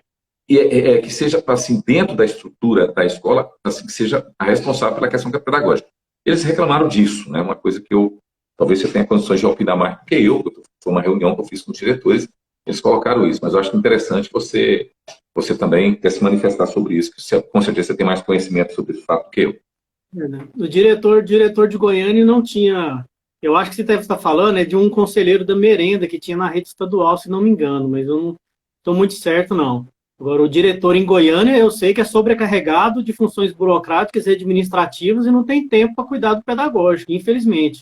que seja, assim, dentro da estrutura da escola, assim, que seja a responsável pela questão pedagógica. Eles reclamaram disso, né? Uma coisa que talvez você tenha condições de opinar mais do que eu, foi uma reunião que eu fiz com os diretores, eles colocaram isso, mas eu acho interessante você também quer se manifestar sobre isso, que com certeza você tem mais conhecimento sobre esse fato do que eu. O diretor de Goiânia não tinha... Eu acho que você deve estar falando de um conselheiro da merenda que tinha na rede estadual, se não me engano, mas eu não estou muito certo, não. Agora, o diretor em Goiânia, eu sei que é sobrecarregado de funções burocráticas e administrativas e não tem tempo para cuidar do pedagógico, infelizmente.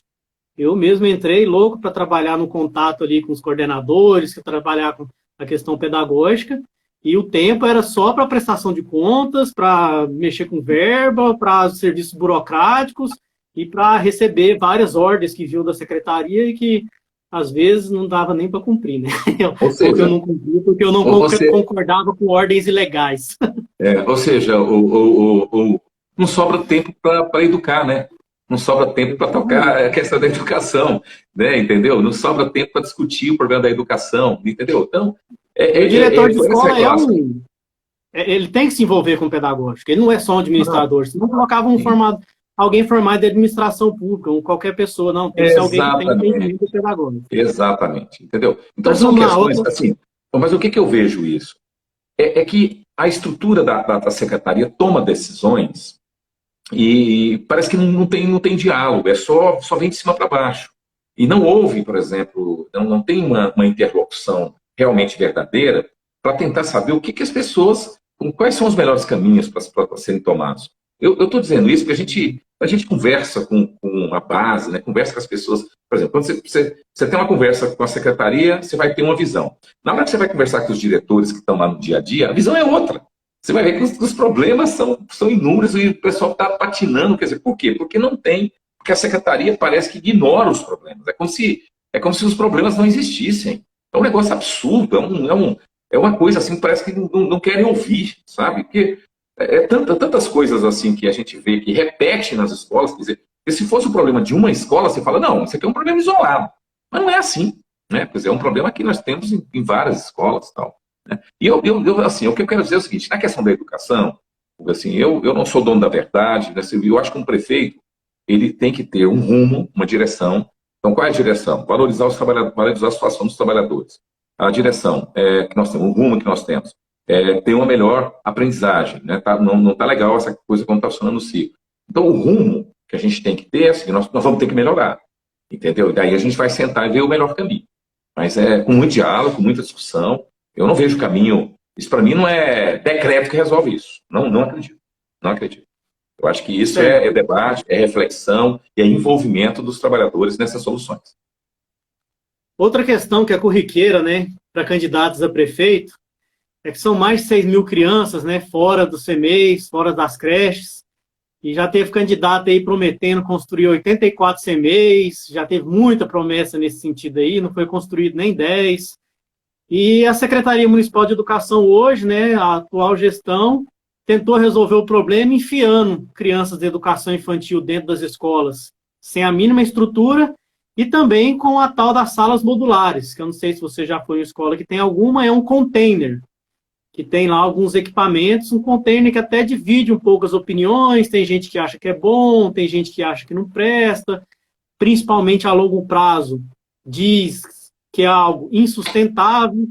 Eu mesmo entrei louco para trabalhar no contato ali com os coordenadores, trabalhar com a questão pedagógica, e o tempo era só para prestação de contas, para mexer com verba, para serviços burocráticos e para receber várias ordens que viu da secretaria e que às vezes não dava nem para cumprir, né? Ou seja, eu não cumpria porque eu não concordava com ordens ilegais. Ou seja, não sobra tempo para educar, né? Não sobra tempo para tocar a questão da educação, né? Entendeu? Não sobra tempo para discutir o problema da educação, entendeu? Então, o diretor de escola ele tem que se envolver com o pedagógico, ele não é só um administrador, senão colocava alguém formado de administração pública, ou qualquer pessoa, não, tem que ser alguém que tem entendimento pedagógico. Exatamente, entendeu? Então são questões assim, mas o que eu vejo isso? É que a estrutura da secretaria toma decisões e parece que não tem diálogo, só vem de cima para baixo. E não houve, por exemplo, não tem uma interlocução realmente verdadeira para tentar saber o que as pessoas, quais são os melhores caminhos para serem tomados. Eu estou dizendo isso porque a gente conversa com a base, né? Conversa com as pessoas. Por exemplo, quando você tem uma conversa com a secretaria, você vai ter uma visão. Na hora que você vai conversar com os diretores que estão lá no dia a dia, a visão é outra. Você vai ver que os problemas são inúmeros e o pessoal está patinando. Quer dizer, por quê? Porque não tem, porque a secretaria parece que ignora os problemas. É como se os problemas não existissem. É um negócio absurdo, é uma coisa assim que parece que não querem ouvir, sabe? Porque tantas coisas assim que a gente vê que repete nas escolas, quer dizer, que se fosse o problema de uma escola, você fala, não, isso aqui é um problema isolado. Mas não é assim, né? Quer dizer, é um problema que nós temos em várias escolas e tal. Né? E assim, o que eu quero dizer é o seguinte, na questão da educação, assim, eu não sou dono da verdade, né? Eu acho que um prefeito, ele tem que ter um rumo, uma direção. Então, qual é a direção? Valorizar os trabalhadores, valorizar a situação dos trabalhadores. A direção que nós temos, o rumo que nós temos, ter uma melhor aprendizagem. Né? Não está legal essa coisa como está funcionando no ciclo. Então, o rumo que a gente tem que ter é assim, nós vamos ter que melhorar. Entendeu? Daí a gente vai sentar e ver o melhor caminho. Mas é com muito diálogo, com muita discussão. Eu não vejo caminho. Isso para mim não é decreto que resolve isso. Não, não acredito. Não acredito. Eu acho que isso Certo. é debate, é reflexão e é envolvimento dos trabalhadores nessas soluções. Outra questão que é corriqueira, né, para candidatos a prefeito, é que são mais de 6 mil crianças, né, fora dos CMEs, fora das creches, e já teve candidato aí prometendo construir 84 CMEs, já teve muita promessa nesse sentido aí, não foi construído nem 10. E a Secretaria Municipal de Educação hoje, né, a atual gestão, tentou resolver o problema enfiando crianças de educação infantil dentro das escolas, sem a mínima estrutura, e também com a tal das salas modulares, que eu não sei se você já foi em escola que tem alguma, é um container, que tem lá alguns equipamentos, um container que até divide um pouco as opiniões, tem gente que acha que é bom, tem gente que acha que não presta, principalmente a longo prazo, diz que é algo insustentável.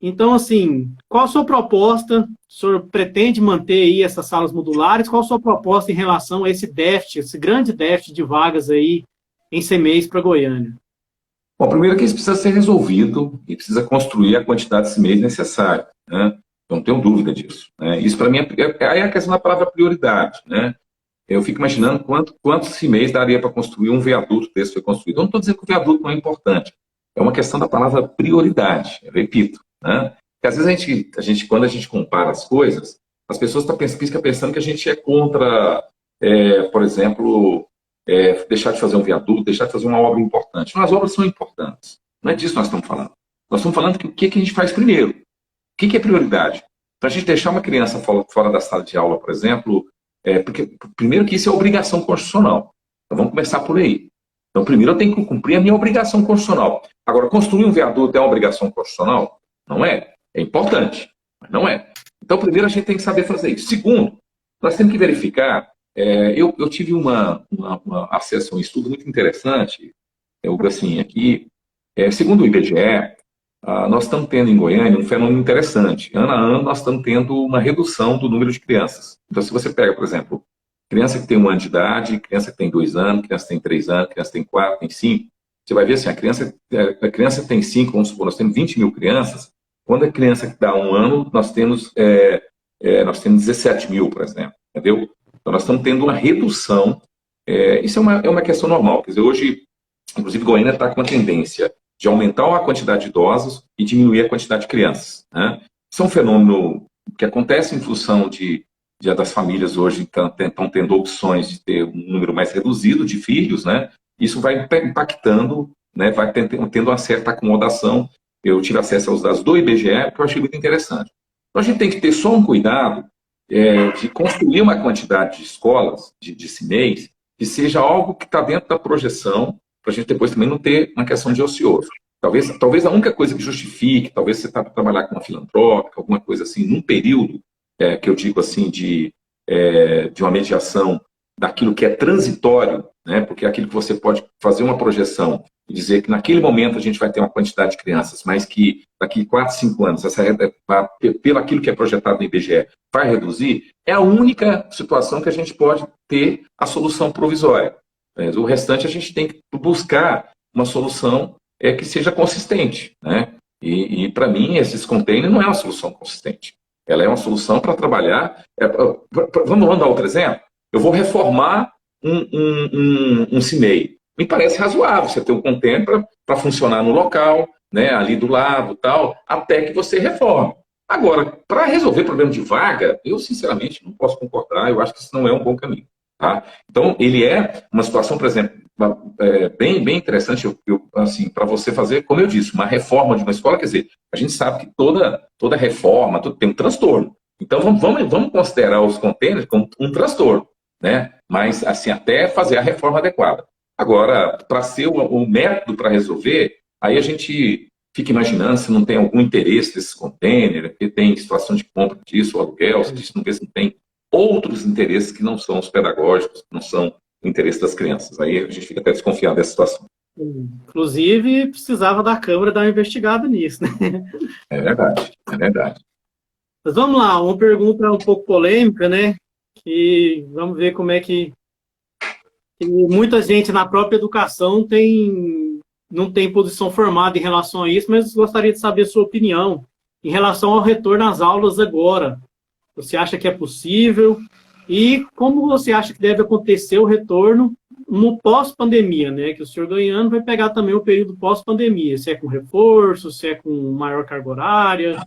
Então, assim, qual a sua proposta? O senhor pretende manter aí essas salas modulares? Qual a sua proposta em relação a esse déficit, esse grande déficit de vagas aí em CMEs para Goiânia? Bom, primeiro que isso precisa ser resolvido e precisa construir a quantidade de CMEs necessária, né? Eu não tenho dúvida disso, né? Isso para mim é a questão da palavra prioridade, né? Eu fico imaginando quantos CMEs daria para construir um viaduto desse foi construído. Eu não estou dizendo que o viaduto não é importante. É uma questão da palavra prioridade, eu repito, né? Porque às vezes quando a gente compara as coisas, as pessoas ficam pensando que a gente é contra, por exemplo, deixar de fazer um viaduto, deixar de fazer uma obra importante. Não, as obras são importantes. Não é disso que nós estamos falando. Nós estamos falando que o que a gente faz primeiro. O que é prioridade? Para a gente deixar uma criança fora da sala de aula, por exemplo, porque primeiro que isso é obrigação constitucional. Então vamos começar por aí. Então primeiro eu tenho que cumprir a minha obrigação constitucional. Agora, construir um viaduto é uma obrigação constitucional? Não é. É importante, mas não é. Então primeiro a gente tem que saber fazer isso. Segundo, nós temos que verificar. Eu tive uma acesso a um estudo muito interessante, assim, aqui, segundo o IBGE, nós estamos tendo em Goiânia um fenômeno interessante. Ano a ano, nós estamos tendo uma redução do número de crianças. Então, se você pega, por exemplo, criança que tem 1 ano de idade, criança que tem 2 anos, criança que tem 3 anos, criança que tem 4, tem 5, você vai ver assim, a criança que tem 5, vamos supor, nós temos 20 mil crianças, quando a criança que dá 1 ano, nós temos 17 mil, por exemplo, entendeu? Então, nós estamos tendo uma redução. Isso é uma questão normal. Quer dizer, hoje, inclusive, Goiânia está com uma tendência de aumentar a quantidade de idosos e diminuir a quantidade de crianças, né? Isso é um fenômeno que acontece em função das famílias hoje estão tendo opções de ter um número mais reduzido de filhos, né? Isso vai impactando, né? Vai tendo uma certa acomodação. Eu tive acesso aos dados do IBGE, que eu achei muito interessante. Então, a gente tem que ter só um cuidado de construir uma quantidade de escolas, de CMEs, que seja algo que está dentro da projeção, para a gente depois também não ter uma questão de ocioso. Talvez a única coisa que justifique, talvez você está para trabalhar com uma filantrópica, alguma coisa assim, num período, que eu digo assim, de uma mediação daquilo que é transitório, né? Porque é aquilo que você pode fazer uma projeção e dizer que naquele momento a gente vai ter uma quantidade de crianças, mas que daqui 4, 5 anos, pelo aquilo que é projetado no IBGE, vai reduzir, é a única situação que a gente pode ter a solução provisória. O restante a gente tem que buscar uma solução que seja consistente, né? E para mim, esses containers não é uma solução consistente. Ela é uma solução para trabalhar. Vamos dar outro exemplo? Eu vou reformar um CMEI. Me parece razoável você ter um container para funcionar no local, né, ali do lado, tal, até que você reforme. Agora, para resolver problema de vaga, eu sinceramente não posso concordar, eu acho que isso não é um bom caminho. Tá? Então, ele é uma situação, por exemplo, bem interessante assim, para você fazer, como eu disse, uma reforma de uma escola. Quer dizer, a gente sabe que toda reforma tem um transtorno. Então, vamos considerar os containers como um transtorno, né? Mas, assim, até fazer a reforma adequada. Agora, para ser o método para resolver, aí a gente fica imaginando se não tem algum interesse desses containers, que tem situação de compra disso, ou aluguel, se não vê se não tem outros interesses que não são os pedagógicos, que não são o interesse das crianças. Aí a gente fica até desconfiado dessa situação. Inclusive, precisava da Câmara dar uma investigada nisso, né? É verdade, é verdade. Mas vamos lá, uma pergunta um pouco polêmica, né? Que vamos ver como é que muita gente na própria educação tem não tem posição formada em relação a isso, mas gostaria de saber a sua opinião em relação ao retorno às aulas agora. Você acha que é possível? E como você acha que deve acontecer o retorno no pós-pandemia, né? Que o senhor ganhando vai pegar também o período pós-pandemia. Se é com reforço, se é com maior carga horária,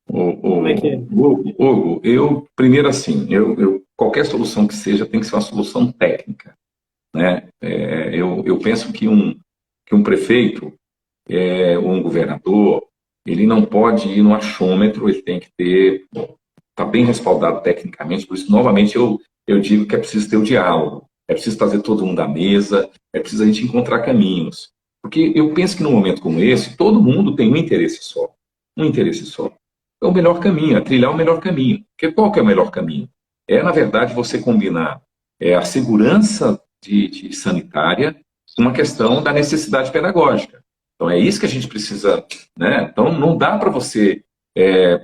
como é que é? Hugo, eu, primeiro assim, qualquer solução que seja tem que ser uma solução técnica, né? Eu penso que um prefeito ou um governador, ele não pode ir no achômetro, ele tem que ter, tá bem respaldado tecnicamente, por isso, novamente, eu digo que é preciso ter o diálogo, é preciso trazer todo mundo à mesa, é preciso a gente encontrar caminhos. Porque eu penso que num momento como esse, todo mundo tem um interesse só. É o melhor caminho, é trilhar o melhor caminho. Porque qual que é o melhor caminho? Na verdade, você combinar a segurança de sanitária com uma questão da necessidade pedagógica. Então, é isso que a gente precisa, né? Então, não dá para você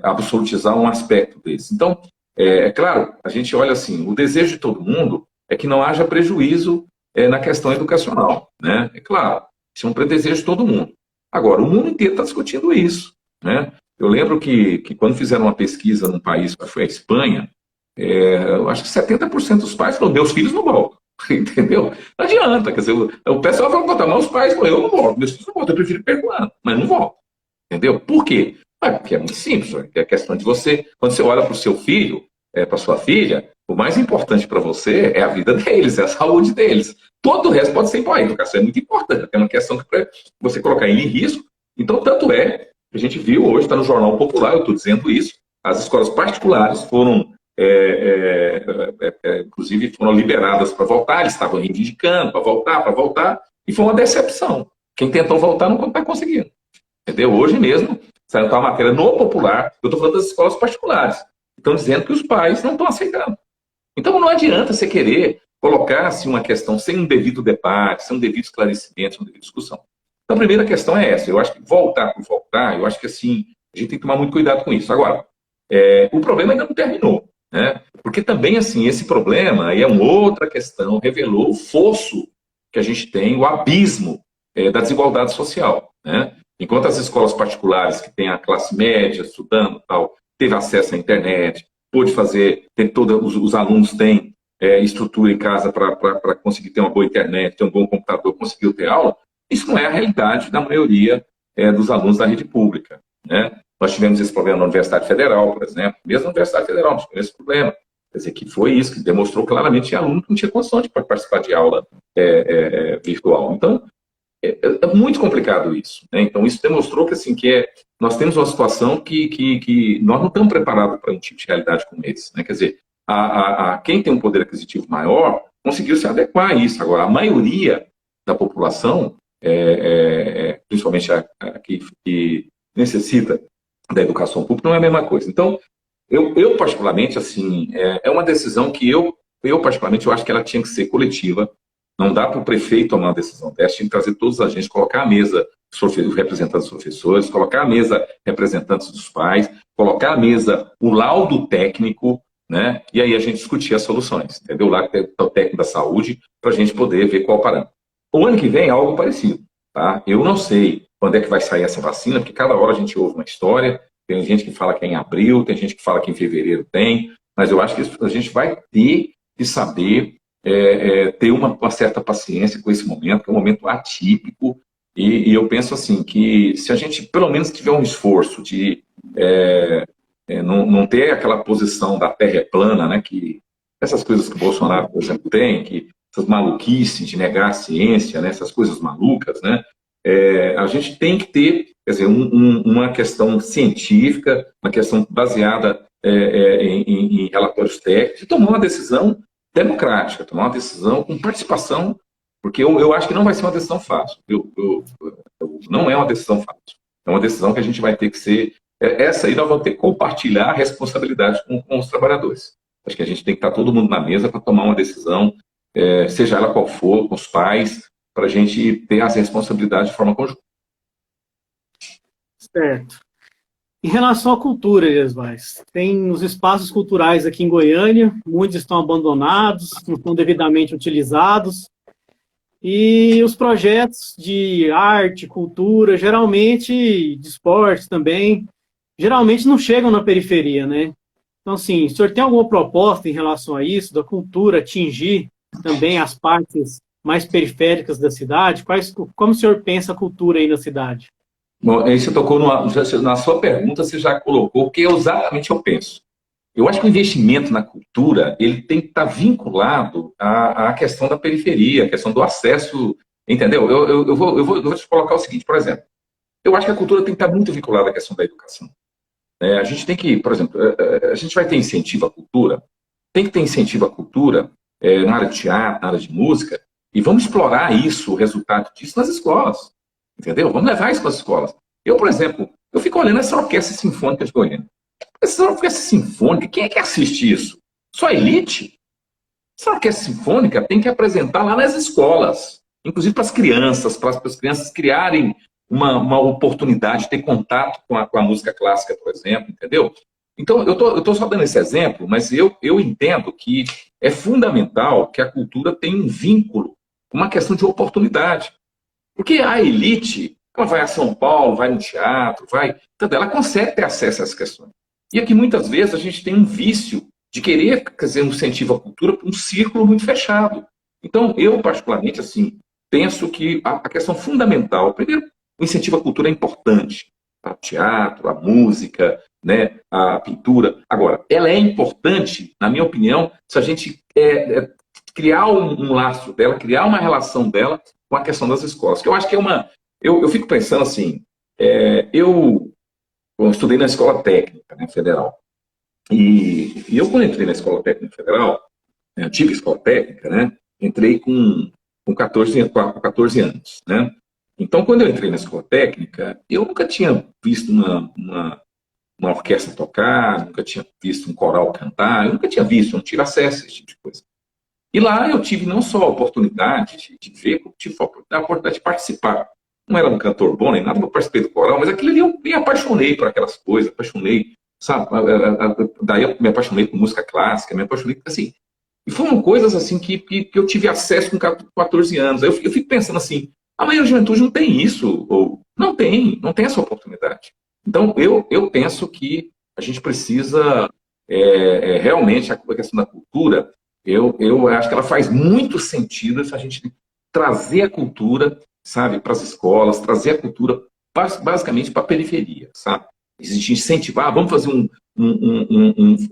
absolutizar um aspecto desse. Então, é claro, a gente olha assim, o desejo de todo mundo é que não haja prejuízo na questão educacional, né? É claro, isso é um desejo de todo mundo. Agora, o mundo inteiro está discutindo isso, né? Eu lembro que quando fizeram uma pesquisa num país, foi a Espanha, eu acho que 70% dos pais falaram, meus filhos não voltam, entendeu? Não adianta, quer dizer, o pessoal vai voltar, mas os pais falam, eu não volto, meus filhos não voltam, eu prefiro perdoar, mas não volto, entendeu? Por quê? Porque é muito simples, é a questão de você, quando você olha para o seu filho, para sua filha, o mais importante para você é a vida deles, é a saúde deles. Todo o resto pode ser importante, a educação é muito importante, é uma questão que você colocar ele em risco. Então, tanto é, a gente viu hoje, está no Jornal Popular, eu estou dizendo isso, as escolas particulares foram, inclusive, foram liberadas para voltar, eles estavam reivindicando para voltar, e foi uma decepção. Quem tentou voltar não está conseguindo. Entendeu? Hoje mesmo, saiu uma matéria no Popular, eu estou falando das escolas particulares, estão dizendo que os pais não estão aceitando. Então, não adianta você querer colocar assim, uma questão sem um devido debate, sem um devido esclarecimento, sem uma devida discussão. Então, a primeira questão é essa. Eu acho que voltar por voltar, eu acho que assim, a gente tem que tomar muito cuidado com isso. Agora, o problema ainda não terminou, né? Porque também, assim, esse problema aí é uma outra questão, revelou o fosso que a gente tem, o abismo da desigualdade social, né? Enquanto as escolas particulares, que têm a classe média estudando, tal, teve acesso à internet, pôde fazer, os alunos têm estrutura em casa para conseguir ter uma boa internet, ter um bom computador, conseguir ter aula, isso não é a realidade da maioria dos alunos da rede pública, né? Nós tivemos esse problema na Universidade Federal, por exemplo, mesmo na Universidade Federal, nós tivemos esse problema. Quer dizer, que foi isso, que demonstrou claramente que o aluno não tinha condição de participar de aula virtual. Então, é muito complicado isso, né? Então, isso demonstrou que, assim, nós temos uma situação que nós não estamos preparados para um tipo de realidade como esse, né? Quer dizer, quem tem um poder aquisitivo maior conseguiu se adequar a isso. Agora, a maioria da população, principalmente a que necessita da educação pública, não é a mesma coisa. Então, eu particularmente, assim, é uma decisão que eu particularmente, eu acho que ela tinha que ser coletiva. Não dá para o prefeito tomar uma decisão dessa, tinha que trazer todos os agentes, colocar à mesa os representantes dos professores, colocar à mesa representantes dos pais, colocar à mesa o laudo técnico, né? E aí a gente discutir as soluções, entendeu? Lá o técnico da saúde, para a gente poder ver qual parâmetro. O ano que vem é algo parecido, tá? Eu não sei quando é que vai sair essa vacina, porque cada hora a gente ouve uma história, tem gente que fala que é em abril, tem gente que fala que em fevereiro tem, mas eu acho que a gente vai ter que saber ter uma certa paciência com esse momento, que é um momento atípico, e eu penso assim, que se a gente pelo menos tiver um esforço de não ter aquela posição da terra é plana, né, que essas coisas que o Bolsonaro, por exemplo, tem, que essas maluquices de negar a ciência, né, essas coisas malucas, né, a gente tem que ter, quer dizer, uma questão científica, uma questão baseada em relatórios técnicos, e tomar uma decisão democrática, tomar uma decisão com participação, porque eu acho que não vai ser uma decisão fácil. Não é uma decisão fácil. É uma decisão que a gente vai ter que ser... Essa aí nós vamos ter que compartilhar a responsabilidade com os trabalhadores. Acho que a gente tem que estar todo mundo na mesa para tomar uma decisão, seja ela qual for, com os pais, para a gente ter as responsabilidades de forma conjunta. Certo. Em relação à cultura, Elias, tem os espaços culturais aqui em Goiânia, muitos estão abandonados, não estão devidamente utilizados, E os projetos de arte, cultura, geralmente, de esporte também, geralmente não chegam na periferia, né? Então, assim, o senhor tem alguma proposta em relação a isso, da cultura atingir também as partes mais periféricas da cidade? Como o senhor pensa a cultura aí na cidade? Bom, aí você tocou na sua pergunta, você já colocou o que exatamente eu penso. Eu acho que o investimento na cultura ele tem que estar vinculado à questão da periferia, à questão do acesso, entendeu? Eu vou te colocar o seguinte, por exemplo, eu acho que a cultura tem que estar muito vinculada à questão da educação. A gente tem que, por exemplo, a gente vai ter incentivo à cultura, tem que ter incentivo à cultura na área de teatro, na área de música, e vamos explorar isso, o resultado disso nas escolas, entendeu? Vamos levar isso para as escolas. Eu, por exemplo, eu fico olhando essa orquestra sinfônica de Goiânia. Essa orquestra sinfônica, quem é que assiste isso? Só a elite? Essa orquestra sinfônica tem que apresentar lá nas escolas, inclusive para as crianças criarem uma oportunidade de ter contato com a música clássica, por exemplo, entendeu? Então, eu tô só dando esse exemplo, mas eu entendo que é fundamental que a cultura tenha um vínculo com uma questão de oportunidade. Porque a elite, ela vai a São Paulo, vai no teatro, então ela consegue ter acesso a essas questões. E aqui, muitas vezes, a gente tem um vício de querer, quer dizer, um incentivo à cultura para um círculo muito fechado. Então, eu, particularmente, assim, penso que a questão fundamental, primeiro, o incentivo à cultura é importante. O teatro, a música, né, a pintura. Agora, ela é importante, na minha opinião, se a gente criar um laço dela, criar uma relação dela com a questão das escolas. Que eu acho que é uma... Eu fico pensando assim, eu estudei na escola técnica, né, federal. E eu, quando entrei na escola técnica federal, né, antiga escola técnica, né, entrei com 14 anos, né? Então, quando eu entrei na escola técnica, eu nunca tinha visto uma orquestra tocar, nunca tinha visto um coral cantar, eu nunca tinha visto, eu não tive acesso a esse tipo de coisa. E lá eu tive não só a oportunidade de ver, como tive a oportunidade de participar. Não era um cantor bom nem nada, mas eu participei do coral, mas aquilo ali eu me apaixonei por aquelas coisas, apaixonei, sabe? Daí eu me apaixonei por música clássica, me apaixonei, assim. E foram coisas assim que eu tive acesso com 14 anos. Eu fico pensando assim, a maioria da juventude não tem isso, ou não tem essa oportunidade. Então, eu penso que a gente precisa, realmente, a questão da cultura, eu acho que ela faz muito sentido se a gente trazer a cultura, sabe, para as escolas, trazer a cultura basicamente para a periferia, sabe? A gente incentivar, vamos fazer um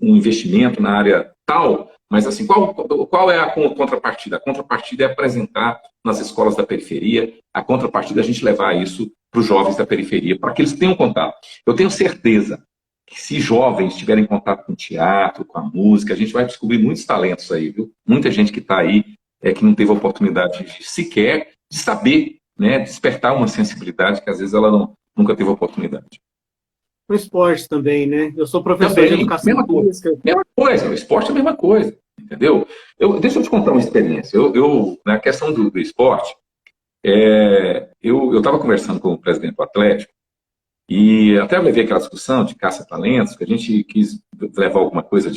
investimento na área tal, mas assim, qual é a contrapartida? A contrapartida é apresentar nas escolas da periferia, a contrapartida é a gente levar isso para os jovens da periferia, para que eles tenham contato. Eu tenho certeza que se jovens tiverem contato com o teatro, com a música, a gente vai descobrir muitos talentos aí, viu? Muita gente que está aí, que não teve a oportunidade sequer de saber, né, despertar uma sensibilidade que às vezes ela nunca teve a oportunidade. O esporte também, né? Eu sou professor Também, de educação física. mesma coisa, o esporte é a mesma coisa, entendeu? Deixa eu te contar uma experiência. Na questão do esporte, eu estava conversando com o presidente do Atlético e até levei aquela discussão de caça-talentos, que a gente quis levar alguma coisa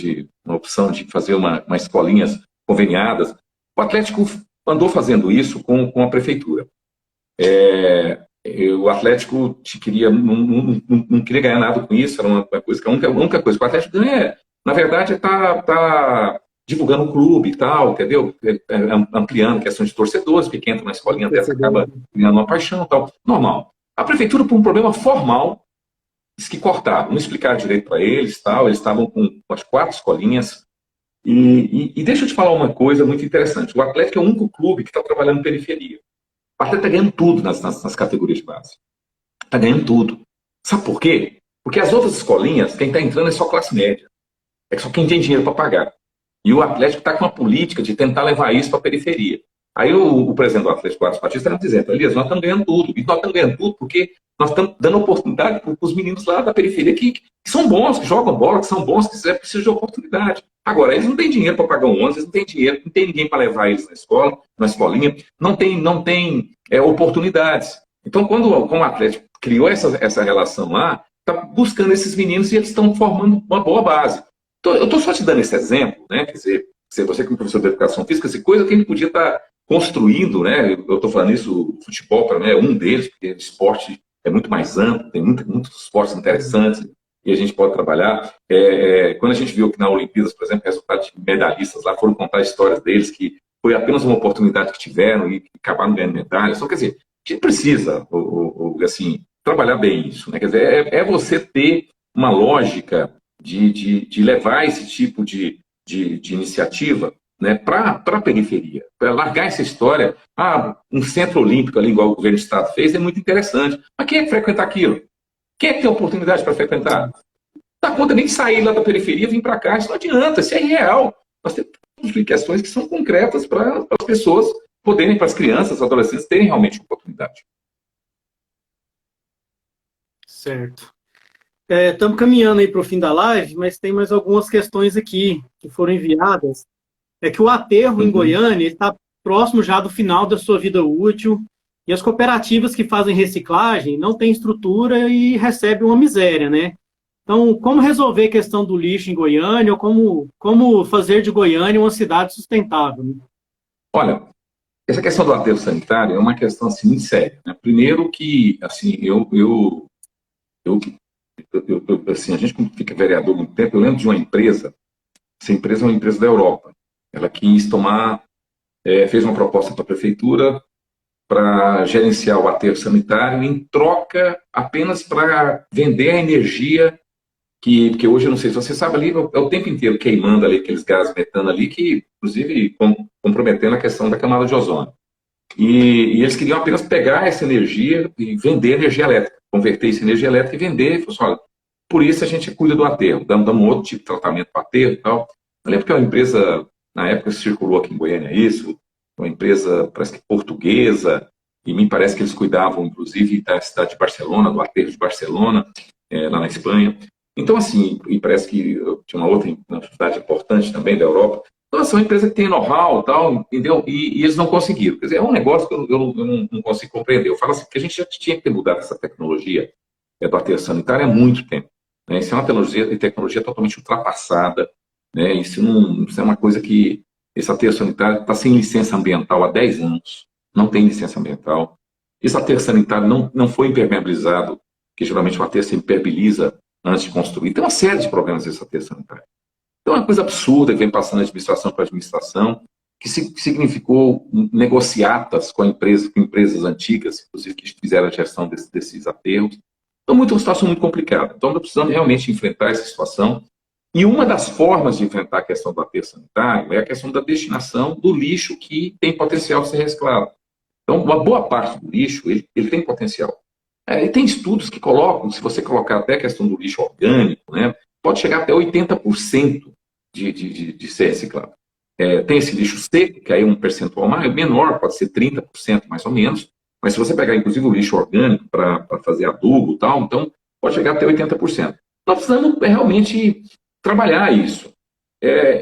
uma opção de fazer umas escolinhas conveniadas. O Atlético andou fazendo isso com a prefeitura. O Atlético não queria ganhar nada com isso, era uma coisa que a única coisa que o Atlético ganha, na verdade, é tá divulgando o clube e tal, entendeu? Ampliando questão de torcedores, porque entra na escolinha dessa, acaba criando uma paixão e tal. Normal. A prefeitura, por um problema formal, disse que cortaram, não explicaram direito para eles, tal, eles estavam com umas 4 escolinhas. E deixa eu te falar uma coisa muito interessante. O Atlético é o único clube que está trabalhando em periferia. O Atlético está ganhando tudo nas categorias de base. Está ganhando tudo. Sabe por quê? Porque as outras escolinhas, quem está entrando é só classe média. É só quem tem dinheiro para pagar. E o Atlético está com uma política de tentar levar isso para a periferia. Aí o presidente do Atlético, Eduardo Batista, está dizendo, Elias, nós estamos ganhando tudo. E nós estamos ganhando tudo porque nós estamos dando oportunidade para os meninos lá da periferia que são bons, que jogam bola, que são bons, que precisam de oportunidade. Agora, eles não têm dinheiro para pagar um ônibus, eles não têm dinheiro, não tem ninguém para levar eles na escola, na escolinha, não tem oportunidades. Então, como o Atlético criou essa relação lá, está buscando esses meninos e eles estão formando uma boa base. Então, eu estou só te dando esse exemplo, né? Quer dizer, você como professor de educação física, essa coisa que a gente podia estar construindo, né? Eu estou falando isso, o futebol para mim é um deles, porque o esporte é muito mais amplo, tem muitos esportes interessantes e a gente pode trabalhar. Quando a gente viu que na Olimpíadas, por exemplo, resultados de medalhistas lá foram contar histórias deles, que foi apenas uma oportunidade que tiveram e acabaram ganhando medalhas. Então, quer dizer, a gente precisa, assim, trabalhar bem isso, né? Quer dizer, é você ter uma lógica de levar esse tipo de iniciativa, né, para a periferia, para largar essa história. Um centro olímpico ali, igual o governo do estado fez, é muito interessante. Mas quem é que frequenta aquilo? Quem é que tem oportunidade para frequentar? Não dá conta nem de sair lá da periferia e vir para cá, isso não adianta, isso é irreal. Nós temos questões que são concretas para as pessoas poderem, para as crianças, adolescentes, terem realmente oportunidade. Certo. Estamos caminhando aí para o fim da live, mas tem mais algumas questões aqui que foram enviadas. É que o aterro em Goiânia está próximo já do final da sua vida útil e as cooperativas que fazem reciclagem não têm estrutura e recebem uma miséria, né? Então, como resolver a questão do lixo em Goiânia ou como fazer de Goiânia uma cidade sustentável? Né? Olha, essa questão do aterro sanitário é uma questão assim, muito séria. Né? Primeiro que, assim, assim, a gente fica vereador há muito tempo, eu lembro de uma empresa, essa empresa é uma empresa da Europa, ela quis fez uma proposta para a prefeitura para gerenciar o aterro sanitário em troca apenas para vender a energia que hoje, eu não sei se você sabe, ali é o tempo inteiro queimando ali aqueles gases metano ali, que inclusive comprometendo a questão da camada de ozônio. E eles queriam apenas pegar essa energia e vender energia elétrica, converter isso em energia elétrica e vender. E falou assim, olha, por isso a gente cuida do aterro, damos um outro tipo de tratamento para o aterro e tal. Eu lembro que uma empresa, na época circulou aqui em Goiânia isso, uma empresa, parece que portuguesa, e me parece que eles cuidavam, inclusive, da cidade de Barcelona, do aterro de Barcelona, lá na Espanha. Então, assim, e parece que tinha uma outra cidade importante também da Europa. Então, assim, é uma empresa que tem know-how e tal, entendeu? E eles não conseguiram. Quer dizer, é um negócio que eu não consigo compreender. Eu falo assim, que a gente já tinha que ter mudado essa tecnologia do aterro sanitário há muito tempo. Né? Isso é uma tecnologia totalmente ultrapassada. Né? Isso é uma coisa que... Esse aterro sanitário está sem licença ambiental há 10 anos. Não tem licença ambiental. Esse aterro sanitário não foi impermeabilizado, que geralmente o aterro se impermeabiliza antes de construir. Tem uma série de problemas nesse aterro sanitário. Então, é uma coisa absurda que vem passando de administração para administração, que significou negociatas com empresas antigas, inclusive, que fizeram a gestão desses aterros. Então, uma situação muito complicada. Então, nós precisamos realmente enfrentar essa situação. E uma das formas de enfrentar a questão do aterro sanitário é a questão da destinação do lixo que tem potencial de ser reciclado. Então, uma boa parte do lixo, ele tem potencial. E tem estudos que colocam, se você colocar até a questão do lixo orgânico, né, pode chegar até 80% de ser reciclado. Tem esse lixo seco, que aí é um percentual menor, pode ser 30% mais ou menos, mas se você pegar, inclusive, o lixo orgânico para fazer adubo e tal, então pode chegar até 80%. Nós precisamos realmente trabalhar isso.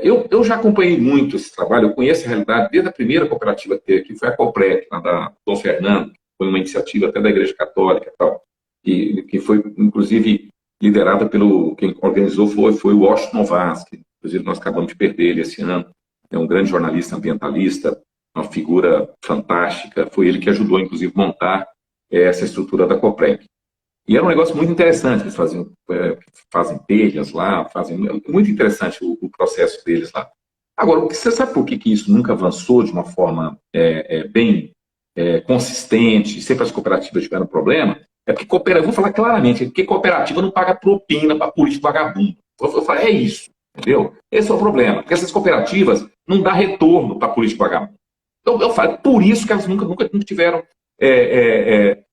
Eu já acompanhei muito esse trabalho, eu conheço a realidade desde a primeira cooperativa que teve aqui, foi a Coprec, lá da Dom Fernando, foi uma iniciativa até da Igreja Católica e tal, que foi, inclusive, liderada quem organizou foi o Washington Novaes, que, inclusive, nós acabamos de perder ele esse ano, é um grande jornalista ambientalista, uma figura fantástica, foi ele que ajudou, inclusive, a montar essa estrutura da Coprec. E era um negócio muito interessante, eles fazem telhas lá, muito interessante o processo deles lá. Agora, você sabe por que isso nunca avançou de uma forma bem consistente, sempre as cooperativas tiveram problema? É porque cooperativa, vou falar claramente, porque cooperativa não paga propina para político vagabundo. Eu falo, é isso, entendeu? Esse é o problema, porque essas cooperativas não dão retorno para político vagabundo. Então, eu falo, por isso que elas nunca tiveram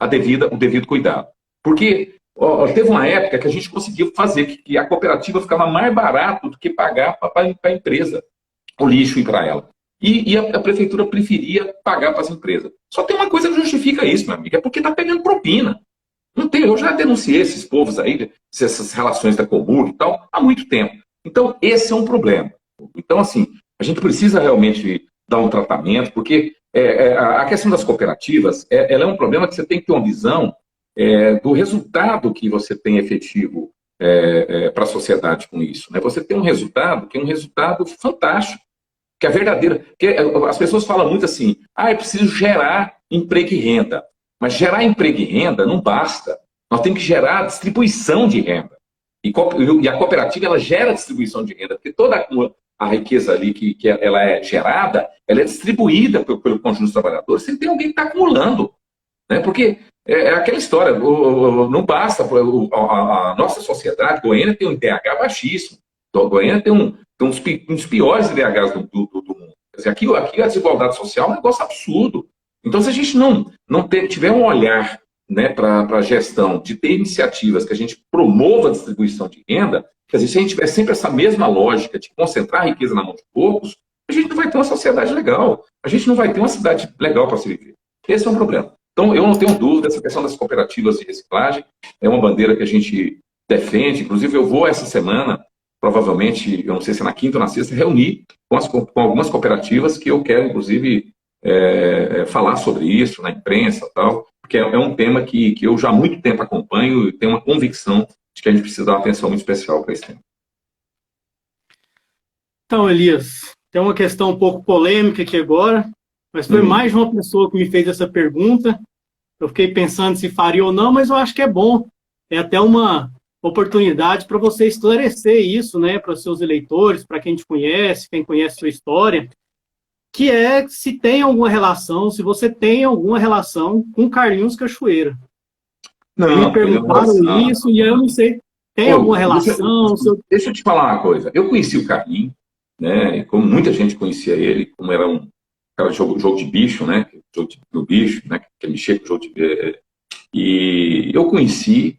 o devido cuidado. Porque teve uma época que a gente conseguiu fazer que a cooperativa ficava mais barato do que pagar para a empresa o lixo ir para ela. E a prefeitura preferia pagar para as empresas. Só tem uma coisa que justifica isso, meu amigo, é porque está pegando propina. Não tem, eu já denunciei esses povos aí, essas relações da Coburg e tal, há muito tempo. Então, esse é um problema. Então, assim, a gente precisa realmente dar um tratamento, porque a questão das cooperativas, ela é um problema que você tem que ter uma visão do resultado que você tem efetivo para a sociedade com isso. Né? Você tem um resultado que é um resultado fantástico, que a verdadeira... Porque as pessoas falam muito assim, é preciso gerar emprego e renda. Mas gerar emprego e renda não basta. Nós temos que gerar distribuição de renda. E a cooperativa, ela gera distribuição de renda, porque toda a riqueza ali que ela é gerada, ela é distribuída pelo conjunto dos trabalhadores, sempre tem alguém que está acumulando. Né? Porque é aquela história, não basta, a nossa sociedade, Goiânia tem um IDH baixíssimo, então, Goiânia tem um dos piores IDHs do mundo. Quer dizer, aqui a desigualdade social é um negócio absurdo. Então, se a gente não tiver um olhar, né, para a gestão, de ter iniciativas que a gente promova a distribuição de renda, quer dizer, se a gente tiver sempre essa mesma lógica de concentrar a riqueza na mão de poucos, a gente não vai ter uma sociedade legal, a gente não vai ter uma cidade legal para se viver. Esse é um problema. Então, eu não tenho dúvida, essa questão das cooperativas de reciclagem é uma bandeira que a gente defende. Inclusive, eu vou essa semana, provavelmente, eu não sei se é na quinta ou na sexta, reunir com algumas cooperativas que eu quero, inclusive, falar sobre isso na imprensa e tal, porque é um tema que eu já há muito tempo acompanho e tenho uma convicção de que a gente precisa dar uma atenção muito especial para esse tema. Então, Elias, tem uma questão um pouco polêmica aqui agora, mas foi mais de uma pessoa que me fez essa pergunta. Eu fiquei pensando se faria ou não, mas eu acho que é bom. É até uma oportunidade para você esclarecer isso, né, para os seus eleitores, para quem te conhece, quem conhece a sua história, que é se tem alguma relação, se você tem alguma relação com Carlinhos Cachoeira. Não, me perguntaram isso e eu não sei. Tem alguma relação? Deixa eu te falar uma coisa. Eu conheci o Carlinhos, né, como muita gente conhecia ele, como era um cara de jogo de bicho, né, jogo do bicho, né, que ele mexia com o jogo de... E eu conheci,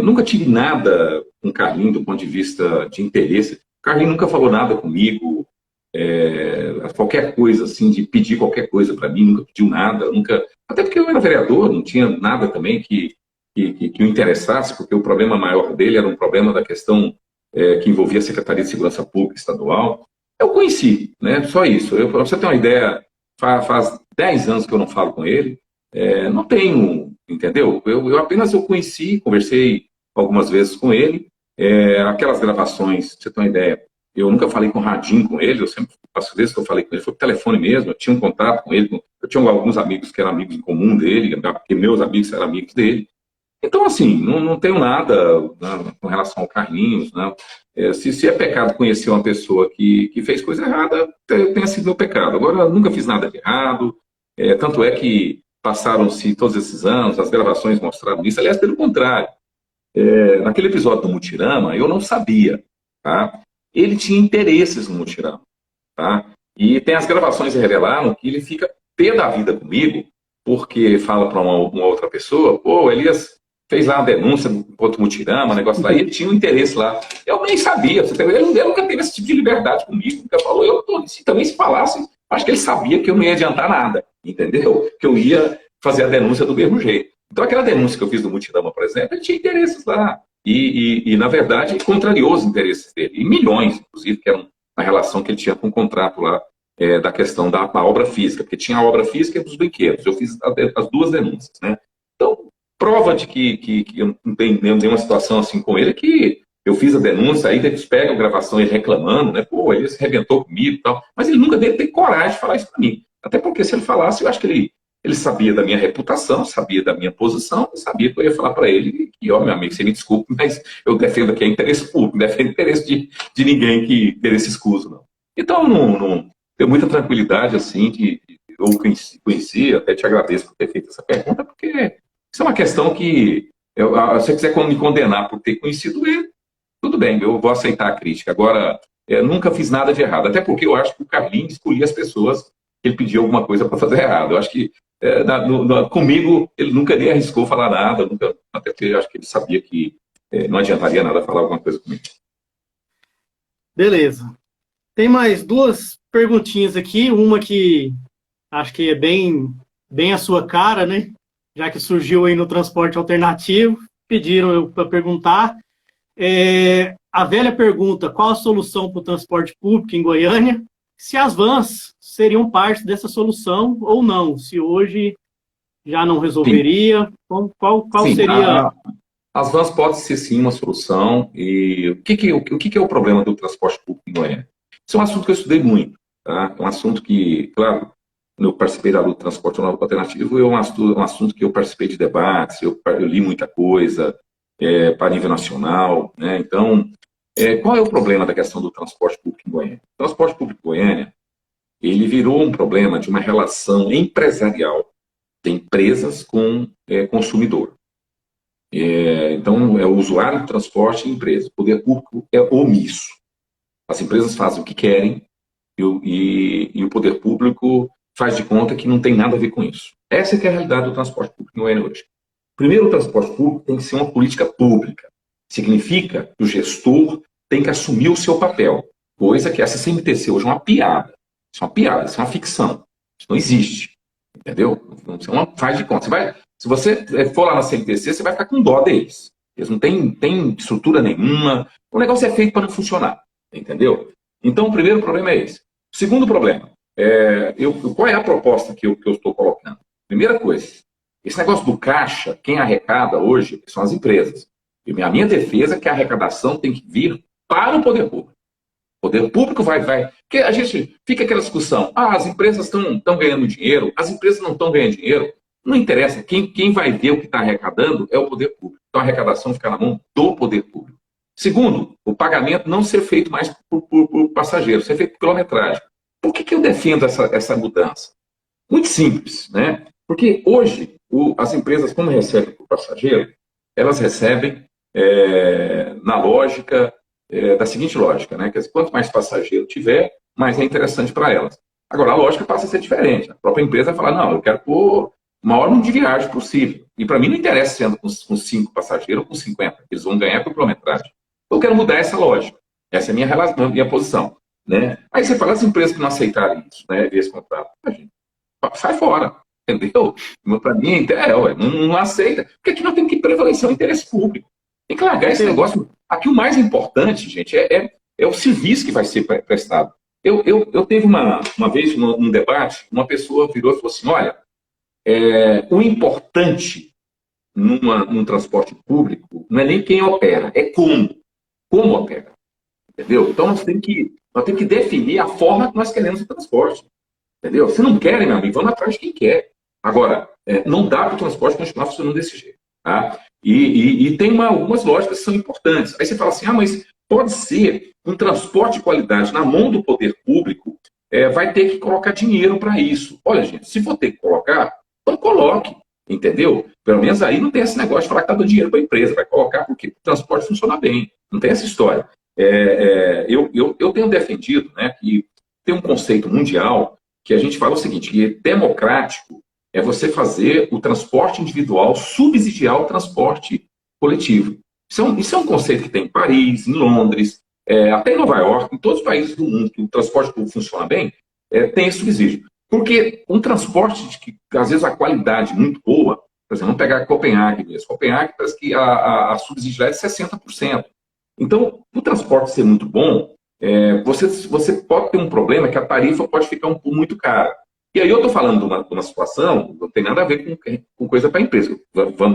nunca tive nada com o Carlinhos do ponto de vista de interesse. O Carlinhos nunca falou nada comigo, qualquer coisa, assim, de pedir qualquer coisa para mim, nunca pediu nada, nunca... Até porque eu era vereador, não tinha nada também que o interessasse, porque o problema maior dele era um problema da questão que envolvia a Secretaria de Segurança Pública Estadual. Eu conheci, né? Só isso. Para você ter uma ideia, faz 10 anos que eu não falo com ele, não tenho, entendeu? Eu apenas conheci, conversei algumas vezes com ele, aquelas gravações, pra você ter uma ideia, eu nunca falei com radinho com ele, eu sempre, as vezes que eu falei com ele, foi por telefone mesmo, eu tinha um contato com ele, eu tinha alguns amigos que eram amigos em comum dele, porque meus amigos eram amigos dele. Então, assim, não tenho nada, né, com relação ao Carlinhos, né? Se é pecado conhecer uma pessoa que fez coisa errada, tenha sido meu pecado. Agora, eu nunca fiz nada de errado, tanto é que passaram-se todos esses anos, as gravações mostraram isso. Aliás, pelo contrário, naquele episódio do Mutirama, eu não sabia, tá? Ele tinha interesses no Mutirama, tá? E tem as gravações que revelaram que ele fica pé da vida comigo, porque fala para uma outra pessoa, pô, Elias fez lá uma denúncia contra o Mutirama, um negócio lá, e ele tinha um interesse lá. Eu nem sabia, ele nunca teve esse tipo de liberdade comigo, nunca falou, também se falasse, acho que ele sabia que eu não ia adiantar nada, entendeu? Que eu ia fazer a denúncia do mesmo jeito. Então, aquela denúncia que eu fiz do Mutirama, por exemplo, ele tinha interesses lá, e na verdade, contrariou os interesses dele, e milhões, inclusive, que eram na relação que ele tinha com o contrato lá, da questão da obra física, porque tinha a obra física e dos brinquedos, eu fiz as duas denúncias, né? Então, prova de que eu não tenho nenhuma situação assim com ele, é que eu fiz a denúncia, aí eles pegam a gravação ele reclamando, né? Pô, ele se arrebentou comigo e tal. Mas ele nunca teve coragem de falar isso para mim. Até porque se ele falasse, eu acho que ele sabia da minha reputação, sabia da minha posição, sabia que eu ia falar para ele que, ó, meu amigo, você me desculpe, mas eu defendo aqui interesse público, não defendo interesse de ninguém que interesse escuso, não. Então, não tenho muita tranquilidade, assim, eu conheci, até te agradeço por ter feito essa pergunta, porque isso é uma questão que, se você quiser me condenar por ter conhecido ele, tudo bem, eu vou aceitar a crítica. Agora, nunca fiz nada de errado, até porque eu acho que o Carlinhos escolhia as pessoas que ele pediu alguma coisa para fazer errado. Eu acho que, comigo, ele nunca nem arriscou falar nada, até porque eu acho que ele sabia que não adiantaria nada falar alguma coisa comigo. Beleza. Tem mais duas perguntinhas aqui, uma que acho que é bem a sua cara, né? Já que surgiu aí no transporte alternativo, pediram para perguntar. A velha pergunta, qual a solução para o transporte público em Goiânia? Se as vans seriam parte dessa solução ou não, se hoje já não resolveria, qual sim, seria... As vans podem ser sim uma solução, e o que é o problema do transporte público em Goiânia? Isso é um assunto que eu estudei muito, tá? É um assunto que, claro, eu participei da luta do transporte alternativo, é um assunto que eu participei de debates, eu li muita coisa para nível nacional, né? Então, qual é o problema da questão do transporte público em Goiânia? O transporte público em Goiânia, ele virou um problema de uma relação empresarial de empresas com consumidor. Então, é o usuário do transporte e a empresa. O poder público é omisso. As empresas fazem o que querem e o poder público faz de conta que não tem nada a ver com isso. Essa é que é a realidade do transporte público em Goiânia hoje. Primeiro, o transporte público tem que ser uma política pública. Significa que o gestor tem que assumir o seu papel, coisa que essa CMTC hoje é uma piada. Isso é uma piada, isso é uma ficção. Isso não existe. Entendeu? Você não faz de conta. Se você for lá na CMTC, você vai ficar com dó deles. Eles não têm estrutura nenhuma. O negócio é feito para não funcionar. Entendeu? Então, o primeiro problema é esse. O segundo problema, qual é a proposta que eu estou colocando? Primeira coisa, esse negócio do caixa, quem arrecada hoje são as empresas. E a minha defesa é que a arrecadação tem que vir para o poder público. O poder público vai. Porque a gente fica aquela discussão, as empresas estão ganhando dinheiro, as empresas não estão ganhando dinheiro. Não interessa, quem vai ver o que está arrecadando é o poder público. Então a arrecadação fica na mão do poder público. Segundo, o pagamento não ser feito mais por passageiro, ser feito por quilometragem. Por que eu defendo essa mudança? Muito simples, né? Porque hoje as empresas, como recebem por passageiro, elas recebem na lógica, da seguinte lógica, né? Que quanto mais passageiro tiver, mais é interessante para elas. Agora, a lógica passa a ser diferente. A própria empresa vai falar, não, eu quero pôr o maior número de viagens possível. E para mim não interessa se anda com 5 passageiros ou com 50. Eles vão ganhar por quilometragem. Eu quero mudar essa lógica. Essa é a minha posição. Né? Aí você fala, as empresas que não aceitarem isso, né, esse contrato, gente, sai fora. Entendeu? Para mim, não aceita. Porque aqui nós temos que prevalecer o interesse público. Tem que largar esse negócio. Aqui o mais importante, gente, é o serviço que vai ser prestado. Eu teve uma vez, num debate, uma pessoa virou e falou assim, olha, o importante num transporte público não é nem quem opera, é como opera. Entendeu? Então nós temos que definir a forma que nós queremos o transporte. Entendeu? Se não querem, meu amigo, vamos atrás de quem quer. Agora, não dá para o transporte continuar funcionando desse jeito. Tá? E tem algumas lógicas que são importantes. Aí você fala assim, mas pode ser um transporte de qualidade na mão do poder público, vai ter que colocar dinheiro para isso. Olha, gente, se for ter que colocar, então coloque. Entendeu? Pelo menos aí não tem esse negócio de falar que está dando dinheiro para a empresa. Vai colocar porque o transporte funciona bem. Não tem essa história. Eu tenho defendido, né, que tem um conceito mundial que a gente fala o seguinte, que democrático é você fazer o transporte individual subsidiar o transporte coletivo. Isso é um conceito que tem em Paris, em Londres, até em Nova York, em todos os países do mundo que o transporte público funciona bem, tem esse subsídio. Porque um transporte que, às vezes, a qualidade muito boa, por exemplo, vamos pegar Copenhague mesmo. Copenhague parece que a subsidiariedade é de 60%. Então, o transporte ser muito bom, você pode ter um problema que a tarifa pode ficar muito cara. E aí eu estou falando de uma situação, não tem nada a ver com coisa para a empresa.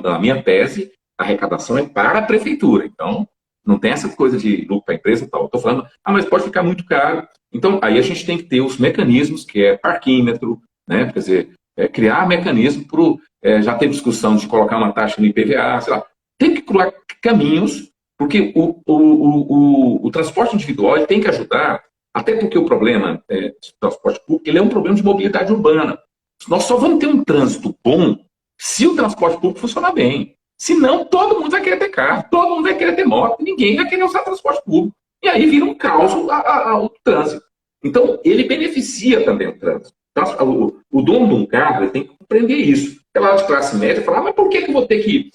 Na minha tese, a arrecadação é para a prefeitura. Então, não tem essa coisa de lucro para a empresa e tal. Estou falando, mas pode ficar muito caro. Então, aí a gente tem que ter os mecanismos, que é parquímetro, né? Quer dizer, criar mecanismo para... já teve discussão de colocar uma taxa no IPVA, sei lá. Tem que criar caminhos, porque o transporte individual ele tem que ajudar, até porque o problema do transporte público ele é um problema de mobilidade urbana. Nós só vamos ter um trânsito bom se o transporte público funcionar bem. Senão, todo mundo vai querer ter carro, todo mundo vai querer ter moto, ninguém vai querer usar transporte público. E aí vira um caos o trânsito. Então, ele beneficia também o trânsito. O dono de um carro ele tem que compreender isso. Aquela de classe média fala, mas por que eu vou ter que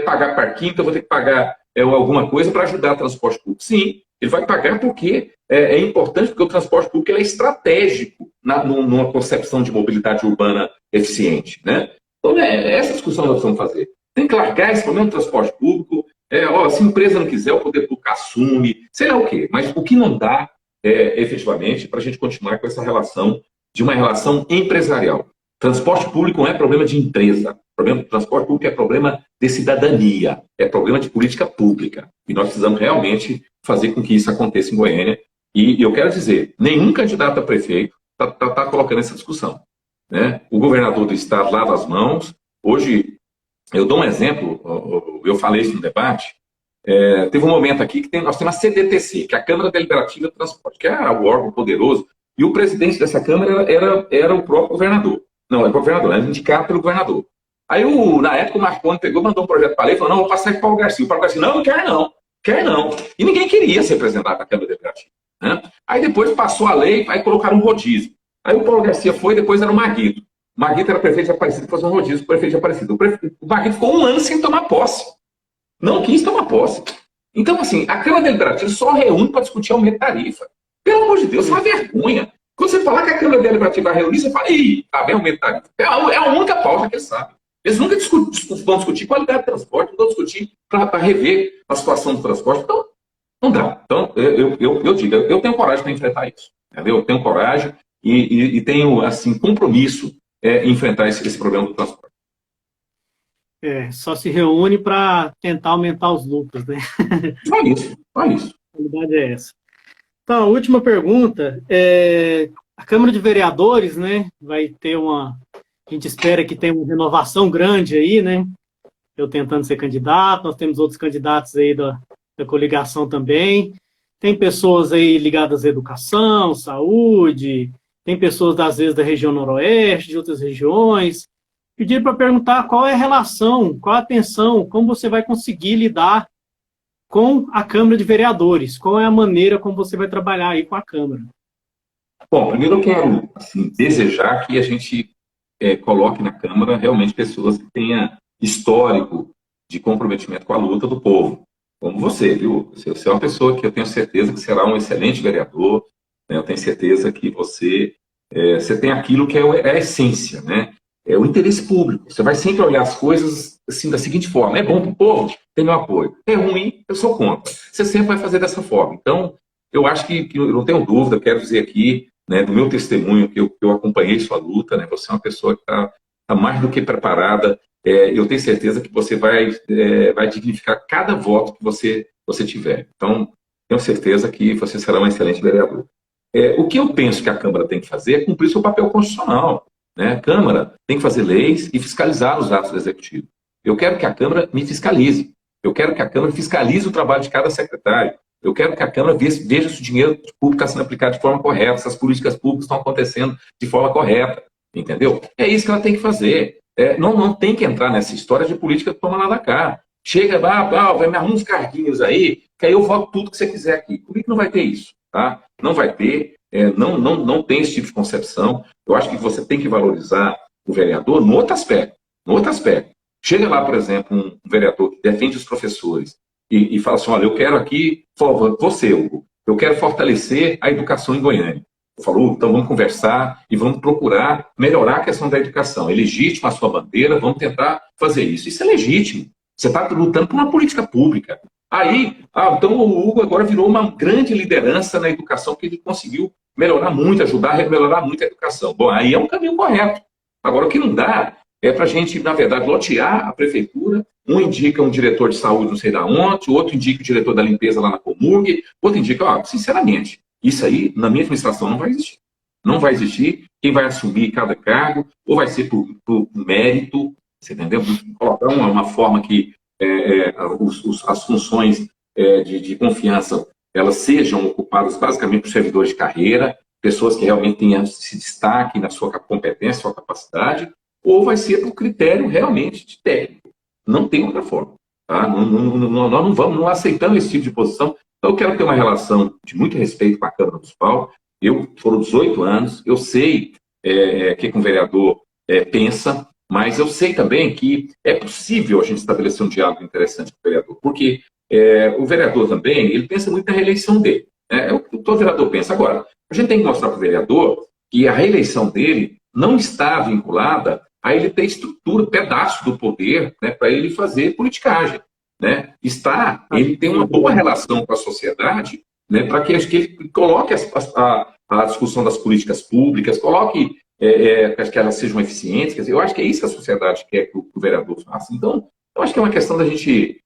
pagar parquinho, então eu vou ter que pagar alguma coisa para ajudar o transporte público? Sim, ele vai pagar porque é importante, porque o transporte público ele é estratégico numa concepção de mobilidade urbana eficiente. Né? Então, essa discussão nós vamos fazer. Tem que largar esse problema do transporte público. Se a empresa não quiser, o poder público assume, sei lá o quê. Mas o que não dá, efetivamente, para a gente continuar com essa relação, de uma relação empresarial. Transporte público não é problema de empresa. O problema do transporte público é problema de cidadania. É problema de política pública. E nós precisamos realmente fazer com que isso aconteça em Goiânia. E eu quero dizer, nenhum candidato a prefeito tá colocando essa discussão, né? O governador do estado lava as mãos. Hoje, eu dou um exemplo, eu falei isso no debate, teve um momento aqui que nós temos a CDTC, que é a Câmara Deliberativa de Transporte, que é o órgão poderoso, e o presidente dessa Câmara era o próprio governador. Não, era o governador, era indicado pelo governador. Aí, na época, o Marconi mandou um projeto para a lei e falou, não, vou passar para o Paulo Garcia. O Paulo Garcia, não quer não. E ninguém queria se apresentar para a Câmara Deliberativa, né? Aí depois passou a lei, aí colocaram um rodízio. Aí o Paulo Garcia foi, depois era o Marguito. O Marguito era prefeito de Aparecida, fazer um rodízio com o prefeito de Aparecida. O Marguito ficou 1 ano sem tomar posse. Não quis tomar posse. Então, assim, a Câmara Deliberativa só reúne para discutir aumento de tarifa. Pelo amor de Deus, é uma vergonha. Quando você falar que a Câmara Deliberativa vai reunir, você fala, ih, tá bem aumento de tarifa. É a única pauta que eles sabem. Eles nunca vão discutir qualidade de transporte, não vão discutir para rever a situação do transporte. Então, não dá. Então, eu digo, eu tenho coragem para enfrentar isso. Entendeu? Eu tenho coragem e tenho, assim, compromisso em enfrentar esse problema do transporte. Só se reúne para tentar aumentar os lucros, né? Só isso. A verdade é essa. Então, a última pergunta a Câmara de Vereadores, né, vai ter a gente espera que tenha uma renovação grande aí, né? Eu tentando ser candidato, nós temos outros candidatos aí da coligação também. Tem pessoas aí ligadas à educação, saúde, tem pessoas, às vezes, da região noroeste, de outras regiões. Pedi para perguntar qual é a relação, qual a atenção, como você vai conseguir lidar com a Câmara de Vereadores, qual é a maneira como você vai trabalhar aí com a Câmara. Bom, primeiro eu quero desejar que a gente coloque na Câmara realmente pessoas que tenham histórico de comprometimento com a luta do povo, como você, viu? Você é uma pessoa que eu tenho certeza que será um excelente vereador, né? Eu tenho certeza que você tem aquilo que é a essência, né? É o interesse público. Você vai sempre olhar as coisas assim, da seguinte forma, é bom para o povo, tem meu apoio. É ruim, eu sou contra. Você sempre vai fazer dessa forma. Então, eu acho que eu não tenho dúvida, quero dizer aqui, né, do meu testemunho, que eu acompanhei sua luta, né, você é uma pessoa que está mais do que preparada. Eu tenho certeza que você vai dignificar cada voto que você tiver. Então, tenho certeza que você será um excelente vereador. O que eu penso que a Câmara tem que fazer é cumprir seu papel constitucional, né? A Câmara tem que fazer leis e fiscalizar os atos do Executivo. Eu quero que a Câmara me fiscalize. Eu quero que a Câmara fiscalize o trabalho de cada secretário. Eu quero que a Câmara veja se o dinheiro público está sendo aplicado de forma correta, se as políticas públicas estão acontecendo de forma correta. Entendeu? É isso que ela tem que fazer. Não tem que entrar nessa história de política de toma lá da cá. Chega lá, vai me arrumar uns carguinhos aí, que aí eu voto tudo que você quiser aqui. Comigo não vai ter isso. Tá? Não vai ter. Não tem esse tipo de concepção. Eu acho que você tem que valorizar o vereador no outro aspecto. Chega lá, por exemplo, um vereador que defende os professores e fala assim, olha, eu quero aqui, você, Hugo, eu quero fortalecer a educação em Goiânia. Eu falo, então vamos conversar e vamos procurar melhorar a questão da educação. É legítima a sua bandeira, vamos tentar fazer isso. Isso é legítimo. Você está lutando por uma política pública. Aí, então o Hugo agora virou uma grande liderança na educação, que ele conseguiu melhorar muito, ajudar a melhorar muito a educação. Bom, aí é um caminho correto. Agora, o que não dá é para a gente, na verdade, lotear a prefeitura. Um indica um diretor de saúde não sei da onde, o outro indica o diretor da limpeza lá na Comurg, outro indica, sinceramente, isso aí, na minha administração, não vai existir. Não vai existir. Quem vai assumir cada cargo, ou vai ser por mérito, você entendeu? Colocar uma forma que as funções de confiança elas sejam ocupadas basicamente por servidores de carreira, pessoas que realmente tenham se destaque na sua competência, sua capacidade, ou vai ser por critério realmente de técnico. Não tem outra forma. Tá? Nós não aceitamos esse tipo de posição. Então, eu quero ter uma relação de muito respeito com a Câmara Municipal. Foram 18 anos, eu sei que um vereador pensa, mas eu sei também que é possível a gente estabelecer um diálogo interessante com o vereador, porque o vereador também, ele pensa muito na reeleição dele. Todo vereador pensa. Agora, a gente tem que mostrar para o vereador que a reeleição dele não está vinculada a ele ter estrutura, pedaço do poder, né, para ele fazer politicagem. Né? Ele tem uma boa relação com a sociedade, né, para que ele coloque a discussão das políticas públicas, coloque que elas sejam eficientes. Quer dizer, eu acho que é isso que a sociedade quer que o vereador faça. Então, eu acho que é uma questão da gente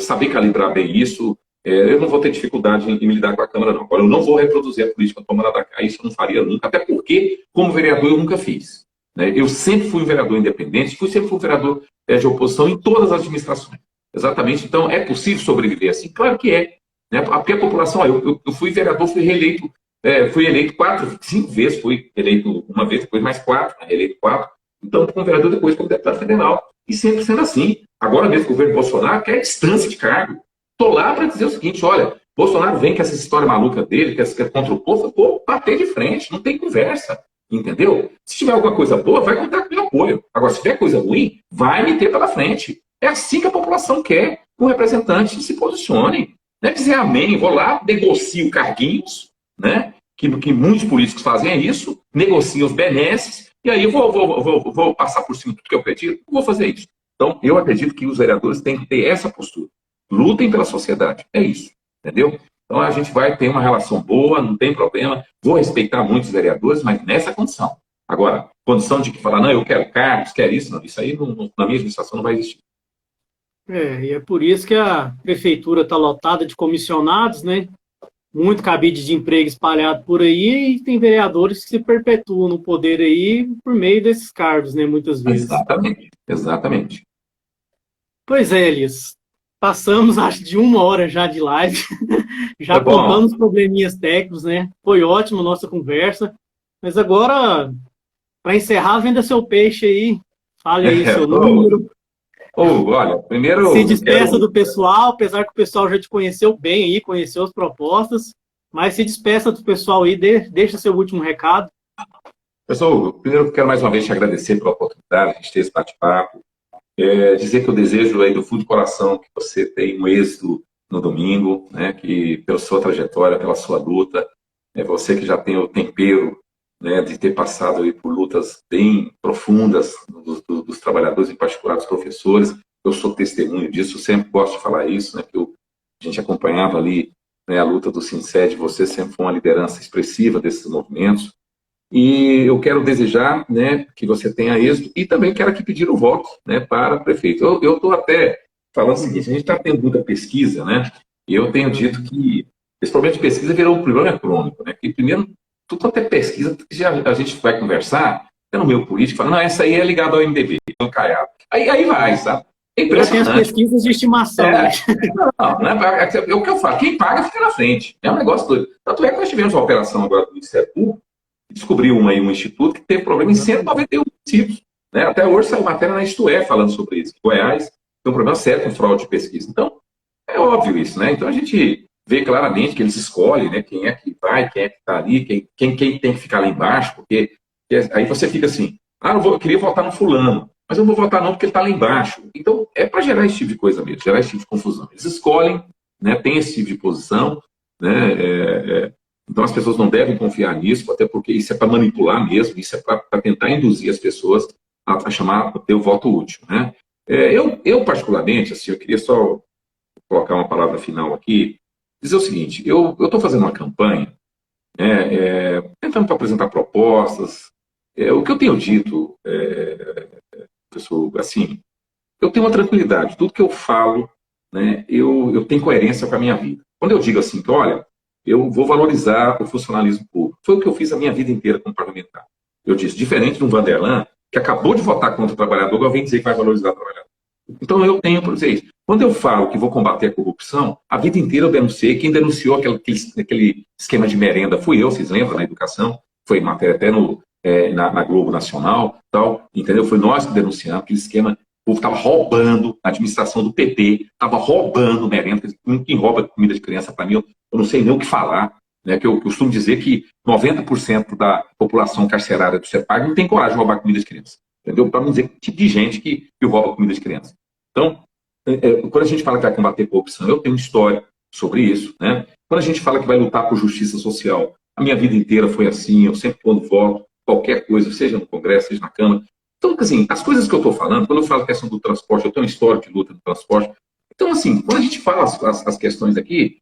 saber calibrar bem isso. eu não vou ter dificuldade em me lidar com a Câmara, não. Agora, eu não vou reproduzir a política do Toma lá da cá, isso eu não faria nunca, até porque, como vereador, eu nunca fiz. Né? Eu sempre fui um vereador independente, sempre fui um vereador de oposição em todas as administrações. Exatamente. Então, é possível sobreviver assim? Claro que é. Né? Porque a população, eu fui vereador, fui reeleito, fui eleito 5 vezes, fui eleito uma vez, depois mais 4, né? Reeleito 4. Então, como vereador, depois como deputado federal. E sempre sendo assim. Agora mesmo, o governo Bolsonaro quer distância de cargo. Estou lá para dizer o seguinte, olha, Bolsonaro vem com essa história maluca dele, que é contra o povo, pô, bater de frente, não tem conversa. Entendeu? Se tiver alguma coisa boa, vai contar com o meu apoio. Agora, se tiver coisa ruim, vai meter pela frente. É assim que a população quer que o representante se posicione. Não é dizer amém, vou lá, negocio carguinhos, né? Que muitos políticos fazem é isso, negociam os benesses, e aí eu vou passar por cima de tudo que eu acredito, não vou fazer isso. Então, eu acredito que os vereadores têm que ter essa postura. Lutem pela sociedade. É isso. Entendeu? Então, a gente vai ter uma relação boa, não tem problema. Vou respeitar muitos vereadores, mas nessa condição. Agora, condição de que falar, não, eu quero cargos, quero isso, não. Isso aí, na minha administração, não vai existir. E é por isso que a prefeitura está lotada de comissionados, né? Muito cabide de emprego espalhado por aí, e tem vereadores que se perpetuam no poder aí por meio desses cargos, né? Muitas vezes. Exatamente, exatamente. Pois é, Elias. Passamos, acho, de 1 hora já de live. Já Tá bom. contamos os probleminhas técnicos, né? Foi ótimo a nossa conversa. Mas agora, para encerrar, venda seu peixe aí. Fale aí seu número. Olha, primeiro... Se despeça do pessoal, apesar que o pessoal já te conheceu bem aí, conheceu as propostas. Mas se despeça do pessoal aí, deixa seu último recado. Pessoal, primeiro eu quero mais uma vez te agradecer pela oportunidade de a gente ter esse bate-papo. Dizer que eu desejo aí do fundo do coração que você tenha um êxito no domingo, né, que pela sua trajetória, pela sua luta, você que já tem o tempero, né, de ter passado aí por lutas bem profundas dos trabalhadores, em particular dos professores. Eu sou testemunho disso, sempre gosto de falar isso, né, que a gente acompanhava ali, né, a luta do Sinced, você sempre foi uma liderança expressiva desses movimentos. E eu quero desejar, né, que você tenha êxito e também quero aqui pedir o voto, né, para prefeito. Eu estou até falando o seguinte, a gente está tendo muita pesquisa, né, e eu tenho dito que esse problema de pesquisa virou um problema crônico, né, que primeiro, tudo quanto é pesquisa, a gente vai conversar, no meio político, fala, não, essa aí é ligada ao MDB, ao Caiado. Aí vai, sabe? É impressionante. Tem as pesquisas de estimação. Né? É o que eu falo, quem paga fica na frente. É um negócio doido. Tanto é que nós tivemos uma operação agora do Ministério Público, descobriu um instituto que teve problema em 191 municípios. Né? Até hoje saiu matéria na Isto É falando sobre isso. Goiás tem um problema sério com fraude de pesquisa. Então, é óbvio isso, né? Então a gente vê claramente que eles escolhem, né, quem é que vai, quem é que está ali, quem tem que ficar lá embaixo, porque aí você fica assim, eu queria votar no fulano, mas eu não vou votar não porque ele está lá embaixo. Então, é para gerar esse tipo de coisa mesmo, gerar esse tipo de confusão. Eles escolhem, né, tem esse tipo de posição, né, então as pessoas não devem confiar nisso, até porque isso é para manipular mesmo, isso é para tentar induzir as pessoas a chamar, a ter o voto útil, né. Eu particularmente, assim, eu queria só colocar uma palavra final aqui, dizer o seguinte, eu estou fazendo uma campanha, né, tentando apresentar propostas, o que eu tenho dito, pessoal, assim, eu tenho uma tranquilidade, tudo que eu falo, né, eu tenho coerência com a minha vida. Quando eu digo assim, que olha, eu vou valorizar o funcionalismo público, foi o que eu fiz a minha vida inteira como parlamentar. Eu disse, diferente do Vanderlan, que acabou de votar contra o trabalhador, agora vem dizer que vai valorizar o trabalhador. Então eu tenho para dizer isso. Quando eu falo que vou combater a corrupção, a vida inteira eu denunciei. Quem denunciou aquele esquema de merenda fui eu, vocês lembram, na educação? Foi matéria até na Globo Nacional, tal, entendeu? Foi nós que denunciamos aquele esquema. O povo estava roubando, a administração do PT estava roubando merenda. Quem rouba comida de criança, para mim, eu não sei nem o que falar. Né? Que eu costumo dizer que 90% da população carcerária do CEPAG não tem coragem de roubar comida de criança. Entendeu? Para não dizer que tipo de gente que rouba comida de criança. Então, quando a gente fala que vai combater corrupção, eu tenho uma história sobre isso. Né? Quando a gente fala que vai lutar por justiça social, a minha vida inteira foi assim, eu sempre quando voto, qualquer coisa, seja no Congresso, seja na Câmara. Então, assim, as coisas que eu estou falando, quando eu falo a questão do transporte, eu tenho uma história de luta do transporte. Então, assim, quando a gente fala as questões aqui,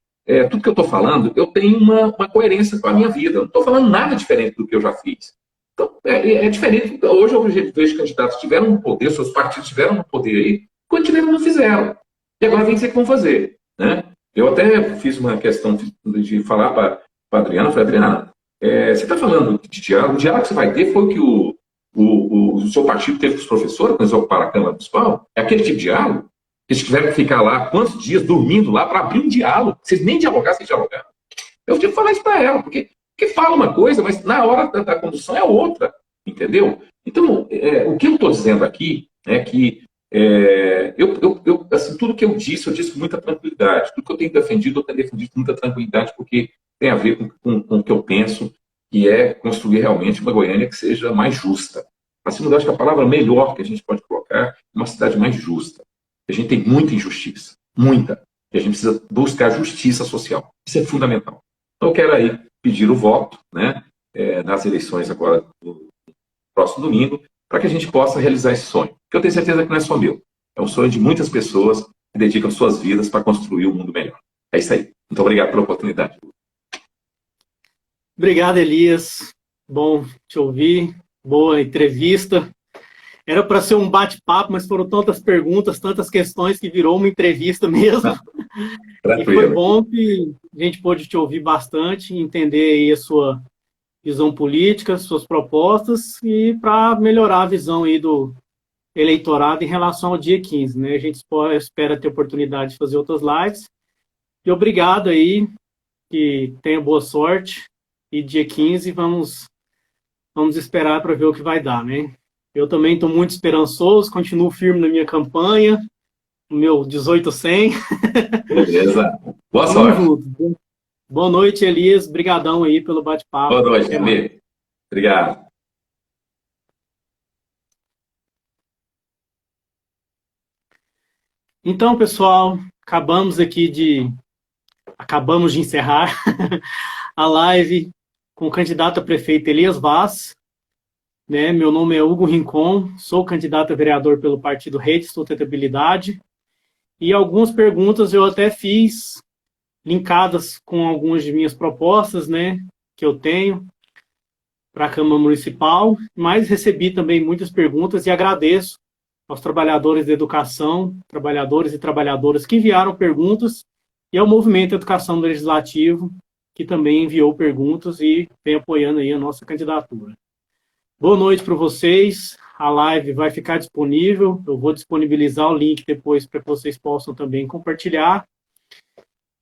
tudo que eu estou falando, eu tenho uma coerência com a minha vida. Eu não estou falando nada diferente do que eu já fiz. Então, é diferente. Hoje eu vejo candidatos que tiveram no poder, seus partidos tiveram no poder aí, quando tiveram não fizeram. E agora vem dizer que vão fazer. Né? Eu até fiz uma questão de falar para a Adriana, falei, Adriana, você está falando de diálogo, o diálogo que você vai ter foi o que o seu partido teve com os professores, quando eles ocuparam a Câmara Municipal? É aquele tipo de diálogo? Eles tiveram que ficar lá quantos dias dormindo lá para abrir um diálogo? Vocês nem dialogar sem dialogar. Eu tive que falar isso para ela, porque fala uma coisa, mas na hora da condução é outra, entendeu? Então, o que eu estou dizendo aqui é que assim, tudo que eu disse com muita tranquilidade. Tudo que eu tenho defendido com muita tranquilidade, porque tem a ver com o que eu penso, que é construir realmente uma Goiânia que seja mais justa. Assim, eu acho que a palavra melhor que a gente pode colocar é uma cidade mais justa. A gente tem muita injustiça, muita. E a gente precisa buscar justiça social. Isso é fundamental. Então, eu quero aí pedir o voto, né, nas eleições agora no próximo domingo, para que a gente possa realizar esse sonho. Porque eu tenho certeza que não é só meu. É um sonho de muitas pessoas que dedicam suas vidas para construir um mundo melhor. É isso aí. Muito obrigado pela oportunidade. Obrigado, Elias. Bom te ouvir. Boa entrevista. Era para ser um bate-papo, mas foram tantas perguntas, tantas questões que virou uma entrevista mesmo. E foi Tranquilo. bom que a gente pôde te ouvir bastante, entender aí a sua visão política, suas propostas e para melhorar a visão aí do eleitorado em relação ao dia 15, né? A gente espera ter oportunidade de fazer outras lives. E obrigado aí, que tenha boa sorte. E dia 15 vamos esperar para ver o que vai dar, né? Eu também estou muito esperançoso, continuo firme na minha campanha, no meu 1800. Beleza. Boa Vamos sorte. juntos. Boa noite, Elias. Brigadão aí pelo bate-papo. Boa noite, Até mais. amigo. Obrigado. Então, pessoal, acabamos de encerrar a live com o candidato a prefeito Elias Vaz. Né? Meu nome é Hugo Rincon, sou candidato a vereador pelo partido Rede Sustentabilidade. E algumas perguntas eu até fiz linkadas com algumas de minhas propostas, né, que eu tenho para a Câmara Municipal, mas recebi também muitas perguntas e agradeço aos trabalhadores da educação, trabalhadores e trabalhadoras que enviaram perguntas, e ao Movimento Educação Legislativo, que também enviou perguntas e vem apoiando aí a nossa candidatura. Boa noite para vocês. A live vai ficar disponível. Eu vou disponibilizar o link depois para que vocês possam também compartilhar.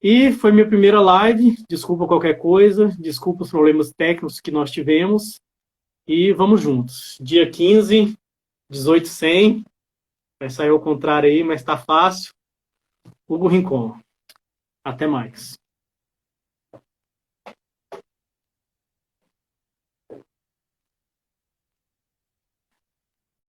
E foi minha primeira live. Desculpa qualquer coisa. Desculpa os problemas técnicos que nós tivemos. E vamos juntos. Dia 15, 1800. Vai sair ao contrário aí, mas está fácil. Hugo Rincon. Até mais.